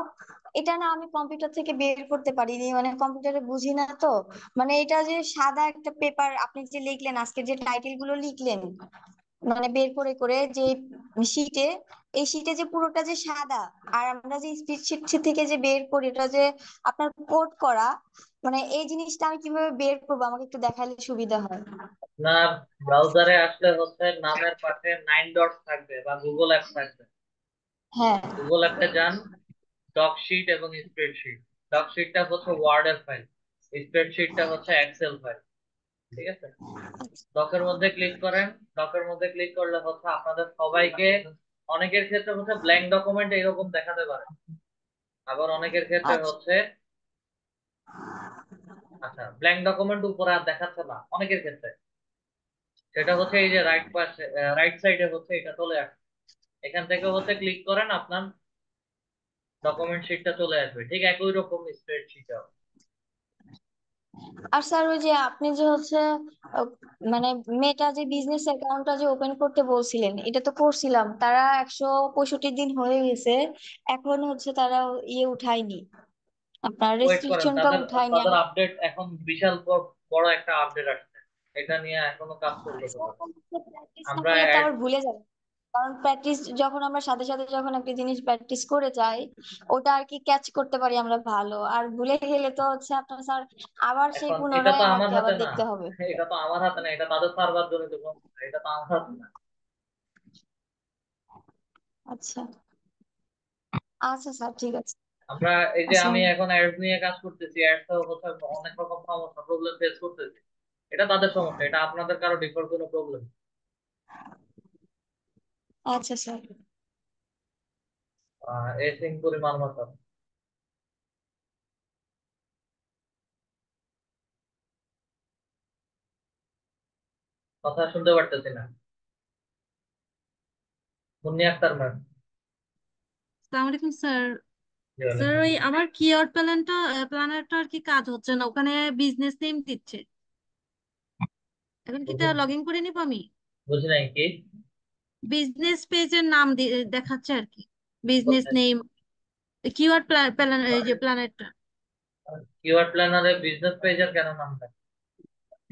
এটা না আমি কম্পিউটার থেকে বের করতে পারিনি, মানে কম্পিউটারে বুঝি না তো। মানে এটা যে সাদা একটা পেপার আপনি যে লিখলেন, আজকে যে টাইটেল গুলো লিখলেন, মানে বের করে করে যে শীটে, এই শীটে যে পুরোটা যে সাদা, আর আমরা যে স্প্রেডশিট থেকে যে বের করি এটা যে আপনার কোড করা, মানে এই জিনিসটা আমি কিভাবে বের করবো আমাকে একটু দেখালে সুবিধা হয়। আপনার ব্রাউজারে আসলে হচ্ছে নামের পাশে 9 ডটস থাকবে বা গুগল অ্যাপ থাকবে। হ্যাঁ। গুগল অ্যাপে যান, ডকশিট এবং স্প্রেডশিট। ডকশিটটা হচ্ছে ওয়ার্ডের ফাইল, স্প্রেডশিটটা হচ্ছে এক্সেল ফাইল। ঠিক আছে। ডকের মধ্যে ক্লিক করেন। ডকের মধ্যে ক্লিক করলে হচ্ছে আপনাদের সবাইকে, অনেকের ক্ষেত্রে হচ্ছে ব্ল্যাঙ্ক ডকুমেন্ট এরকম দেখাতে পারে, আবার অনেকের ক্ষেত্রে আচ্ছা। হচ্ছে, আচ্ছা, ব্ল্যাঙ্ক ডকুমেন্ট উপরে আর দেখাচ্ছে না অনেকের ক্ষেত্রে। সেটা হচ্ছে এই যে রাইট পাশে, রাইট সাইডে হচ্ছে এটা চলে আসে। এখান থেকে হচ্ছে ক্লিক করেন, আপনার ডকুমেন্ট শিটটা চলে আসবে, ঠিক একই রকম স্প্রেডশিটও। আর স্যার ওই যে আপনি যে হচ্ছে আহ, মানে মেটা যে বিজনেস অ্যাকাউন্টটা যে ওপেন করতে বলছিলেন, এটা তো করছিলাম, তারা 165 দিন হয়ে গেছে, এখন হচ্ছে তারা ইয়ে উঠায়নি, আপনার ওয়েট করেন, রেস্ট্রিকশনটা তাদের উঠায়নি তাদের আমার। আপডেট এখন বিশাল বড় একটা আপডেট আসছে। এটা নিয়ে এখনো কাজ চলতেছে তাদের। প্র্যাকটিস না আমরা করলে তো আবার ভুলে যাবে, কারণ প্র্যাকটিস যখন আমরা সাথে সাথে যখন একটা জিনিস প্র্যাকটিস করে যাই, ওটা আর কি ক্যাচ করতে পারি আমরা ভালো, আর ভুলে গেলে তো হচ্ছে আপনার স্যার আবার সেই এখন এটা পুনরায় তো আমার আমাকে হাতে আবার না, দেখতে হবে। এটা তো আমার হাতে না, এটা তাদের সার্ভার জনিত সমস্যা, এটা তো আমার হাতে না। আচ্ছা। আচ্ছা স্যার, ঠিক আছে। আমরা এই যে আমি আসসালাম। এখন অ্যাডস নিয়ে কাজ করতেছি, অ্যাডস হচ্ছে অনেক রকম সমস্যা, প্রবলেম ফেস করতেছি। এটা তাদের সমস্যা, এটা আপনাদের কারো ডিফল্ট কোনো প্রবলেম। আচ্ছা স্যার। এসিং পরিমাণ মতো কথা শুনতে পারতেছি না। মুন্নি আক্তার ম্যাম। আসসালামু আলাইকুম স্যার। জি, স্যার ওয়ালাইকুম। ওই আমার কিওয়ার্ড প্ল্যানারটা আর কি কাজ হচ্ছে না, ওখানে বিজনেস নেম দিচ্ছে। এখন কি তা বুঝি লগ ইন করে নিব আমি? বুঝি নাই কি বিজনেস পেজের নাম দেখাচ্ছে আর কি, বিজনেস নেম, কিওয়ার্ড প্ল্যান, এই যে প্ল্যানেরটা। কিওয়ার্ড প্ল্যানারে বিজনেস পেজের কেন নাম থাকে?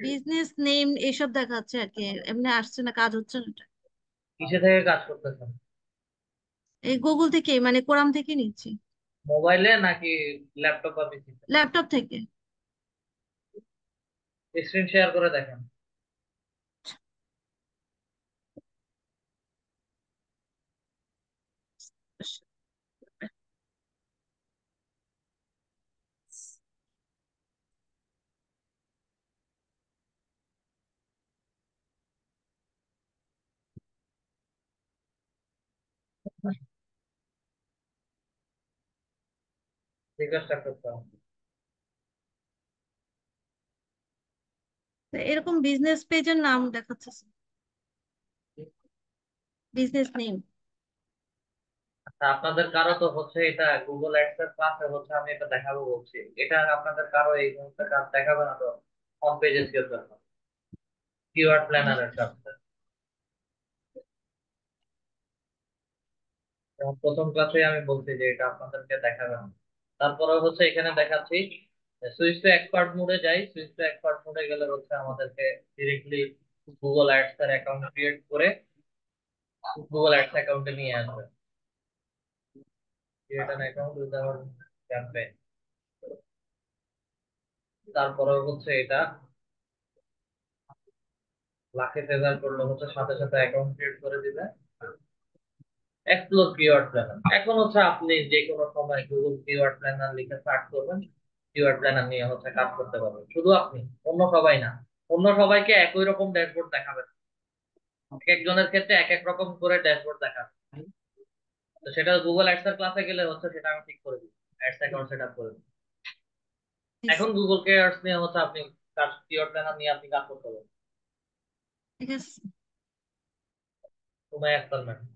বিজনেস নেম এসব দেখাচ্ছে আর কি, এমনি আসছে না, কাজ হচ্ছে না এটা। কিসে থেকে কাজ করতেছেন? এই গুগল থেকে, মানে কোরাম থেকে নিচ্ছি। মোবাইলে নাকি ল্যাপটপ বা পিসিতে? ল্যাপটপ থেকে। স্ক্রিন শেয়ার করে দেখেন। রিকোয়েস্ট করতে হবে। এরকম বিজনেস পেজের নাম দেখাচ্ছে, বিজনেস নেম। আচ্ছা, আপনাদের কারো তো হচ্ছে এটা গুগল অ্যাডস এর ক্লাসে হচ্ছে আমি এটা দেখাবো বলছি, এটা আপনাদের কারো এই মুহূর্তে কাজ দেখাবে না তো হোম পেজে এসিওর জন্য কিওয়ার্ড প্ল্যানারের কাজটা। যেমন প্রথম ক্লাসে আমি বলছি যে এটা আপনাদেরকে দেখাবে না। তারপরে হচ্ছে এখানে দেখাচ্ছি সুইচ টু এক্সপার্ট মোডে যাই, সুইচ টু এক্সপার্ট মোডে গেলে হচ্ছে আমাদেরকে ডিরেক্টলি গুগল অ্যাডস এর অ্যাকাউন্ট ক্রিয়েট করে গুগল অ্যাডস অ্যাকাউন্টে নিয়ে আসবে। Create an account with our campaign. তারপরে হচ্ছে এটা লাখে ফেভার করলে হচ্ছে সাথে সাথে অ্যাকাউন্ট ক্রিয়েট করে দিবে। এক্সপ্লোর কিওয়ার্ড প্ল্যানার, এখন হচ্ছে আপনি যে কোনো সময় গুগল কিওয়ার্ড প্ল্যানার লিখে সার্চ করবেন, কিওয়ার্ড প্ল্যানার নিয়ে হচ্ছে কাজ করতে পারবেন। শুধু আপনি, অন্য সবাই না। অন্য সবাইকে একই রকম ড্যাশবোর্ড দেখাবে না। এক একজনের ক্ষেত্রে এক এক রকম করে ড্যাশবোর্ড দেখাবে। তো সেটা গুগল অ্যাডস এর ক্লাসে গেলে হচ্ছে সেটা আমি ঠিক করে দিই, অ্যাডস অ্যাকাউন্ট সেট আপ করে দিই। এখন গুগল কিওয়ার্ডস নিয়ে হচ্ছে আপনি কাজ, কিওয়ার্ড প্ল্যানার নিয়ে আপনি কাজ করতে পারবেন। ঠিক আছে। তোমায় একটা ম্যাডাম।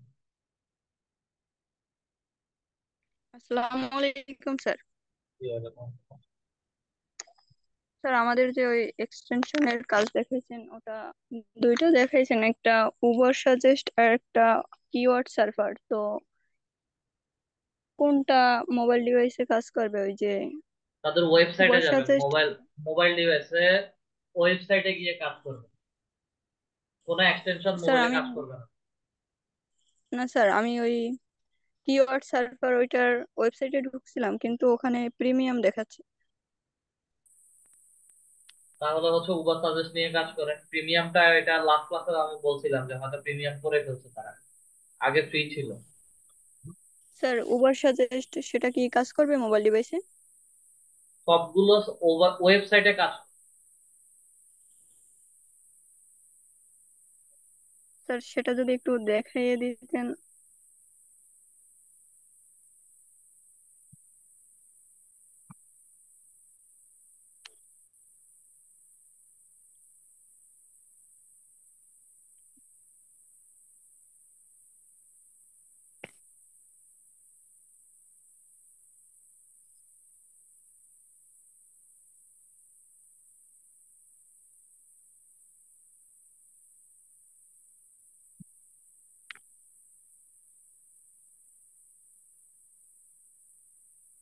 আসসালামু আলাইকুম স্যার। কি হলো? স্যার আমাদের যে ওই এক্সটেনশনের কাজ দেখাইছেন ওটা দুইটা দেখাইছেন, একটা উবার সাজেস্ট আর একটা কিওয়ার্ড সার্ভার। তো কোনটা মোবাইল ডিভাইসে কাজ করবে? ওই যে তাদের ওয়েবসাইটে উবার যাবেন, সাজেস্ট। মোবাইল মোবাইল ডিভাইসে ওয়েবসাইটে গিয়ে কাজ করবেন, কোনো এক্সটেনশন স্যার মোবাইলে আমি, কাজ করবে না। না স্যার আমি ওই কিওয়ার্ড সার্ভার ওইটার ওয়েবসাইটে ঢুকছিলাম কিন্তু ওখানে প্রিমিয়াম দেখাচ্ছে। তাহলে হচ্ছে উবার সাজেস্ট নিয়ে কাজ করেন। প্রিমিয়ামটা এটা লাস্ট ক্লাসে আমি বলছিলাম যে হয়তো প্রিমিয়াম করে ফেলছে তারা, আগে ফ্রি ছিল। স্যার উবার সাজেস্ট সেটা কি কাজ করবে মোবাইল ডিভাইসে? সবগুলো ওয়েবসাইটে কাজ করে। স্যার সেটা যদি একটু দেখাইয়ে দিতেন।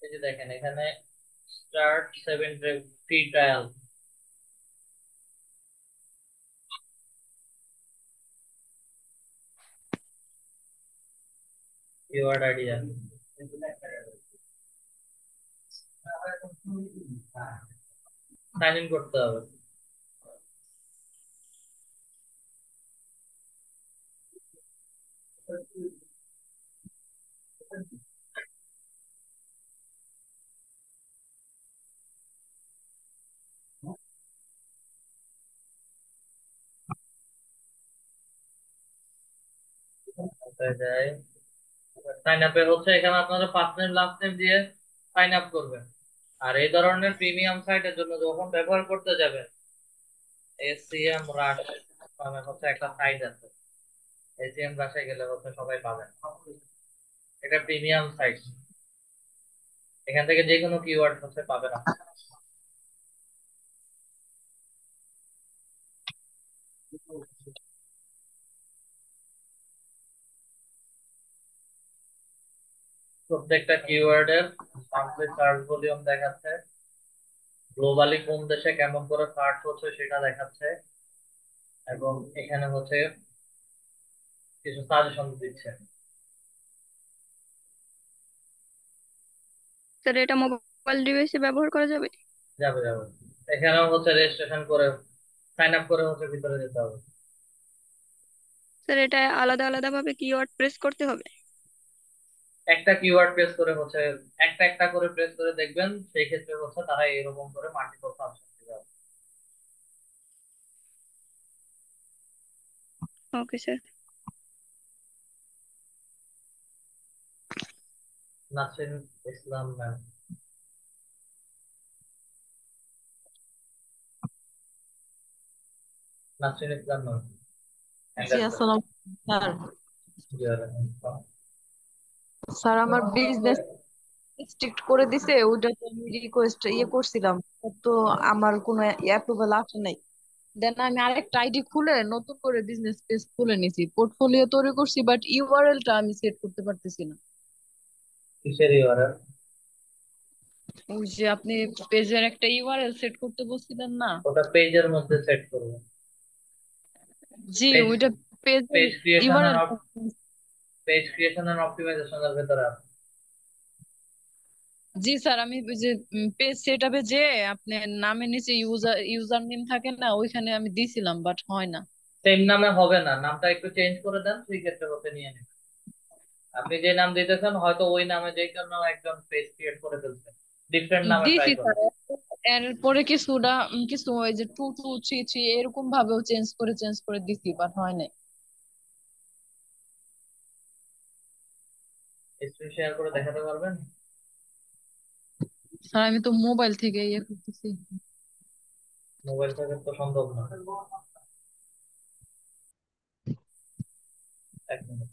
এই যে দেখেন এখানে start 7 day free trial, keyword idea, sign in করতে হবে। কোথায় যায়? সাইন আপে হচ্ছে এখানে আপনারা ফার্স্ট নেম লাস্ট নেম দিয়ে সাইন আপ করবেন। আর এই ধরনের প্রিমিয়াম সাইটের জন্য যখন ব্যবহার করতে যাবেন, এসিএম রাশ নামে হচ্ছে একটা সাইট আছে, এসিএম রাশে গেলে হচ্ছে সবাই পাবেন। এটা প্রিমিয়াম সাইট, এখান থেকে যে কোনো কিওয়ার্ড হচ্ছে পাবেন আপনি। প্রত্যেকটা কিওয়ার্ডের মান্থলি সার্চ ভলিউম দেখাচ্ছে, গ্লোবালি কোন দেশে কেমন করে সার্চ হচ্ছে সেটা দেখাচ্ছে, এবং এখানে হচ্ছে কিছু সাজেশন দিচ্ছে। স্যার এটা মোবাইল ডিভাইসে ব্যবহার করা যাবে? যাবে যাবে, এখানেও হচ্ছে রেজিস্ট্রেশন করে সাইন আপ করে হচ্ছে ভিতরে যেতে হবে। স্যার এটা আলাদা আলাদা ভাবে কিওয়ার্ড প্রেস করতে হবে? একটা কিওয়ার্ড প্রেস করে হচ্ছে একটা একটা করে প্রেস করে দেখবেন, সেই ক্ষেত্রে হচ্ছে তারা এরকম করে মাল্টিপল ফাংশন দিবে। Okay sir. Nasrin Islam ma'am. Nasrin Islam Noor, জি হ্যান্ডেল করে। আসসালাম স্যার। জি, ওয়ালাইকুম আসসালাম। স্যার আমার বিজনেস স্ট্রিক্ট করে দিছে, ওইটা তো আমি রিকোয়েস্ট করছিলাম, তো আমার কোনো অ্যাপ্রুভাল আসে নাই। দেন আমি আরেকটা আইডি খুলে নতুন করে বিজনেস পেজ খুলে নিছি, পোর্টফোলিও তৈরি করছি, বাট ইউআরএল টা আমি সেট করতে পারতেছি না। কিসের ইউআরএল? ওই যে আপনি পেজের একটা ইউআরএল সেট করতে বলছিলেন না? ওটা পেজের মধ্যে সেট করবো। জি, পেজ ওইটা পেজের page creation URL. And page creation and অপটিমাইজেশনের ভেতরে আছে। জি স্যার, আমি ওই যে পেজ সেটআপে যে আপনার নামের নিচে ইউজার নেম থাকে না, ওইখানে আমি দিছিলাম, বাট হয় না। সেম নামে হবে না, নামটা একটু চেঞ্জ করে দেন, সেই ক্ষেত্রে হতে নিয়ে নেবেন। আপনি যে নাম দিতেছেন হয়তো ওই নামে যে কোনো একজন পেজ ক্রিয়েট করে ফেলছেন, ডিফারেন্ট নামে ট্রাই দিছি করেন। স্যার, এরপরে কিছু ওই যে 2233 এরকম ভাবেও চেঞ্জ করে দিছি, বাট হয় নাই। স্ক্রিন শেয়ার করে দেখাতে পারবেন? স্যার আমি তো মোবাইল থেকে করতেছি। মোবাইল থেকে তো সম্ভব না। এক মিনিট।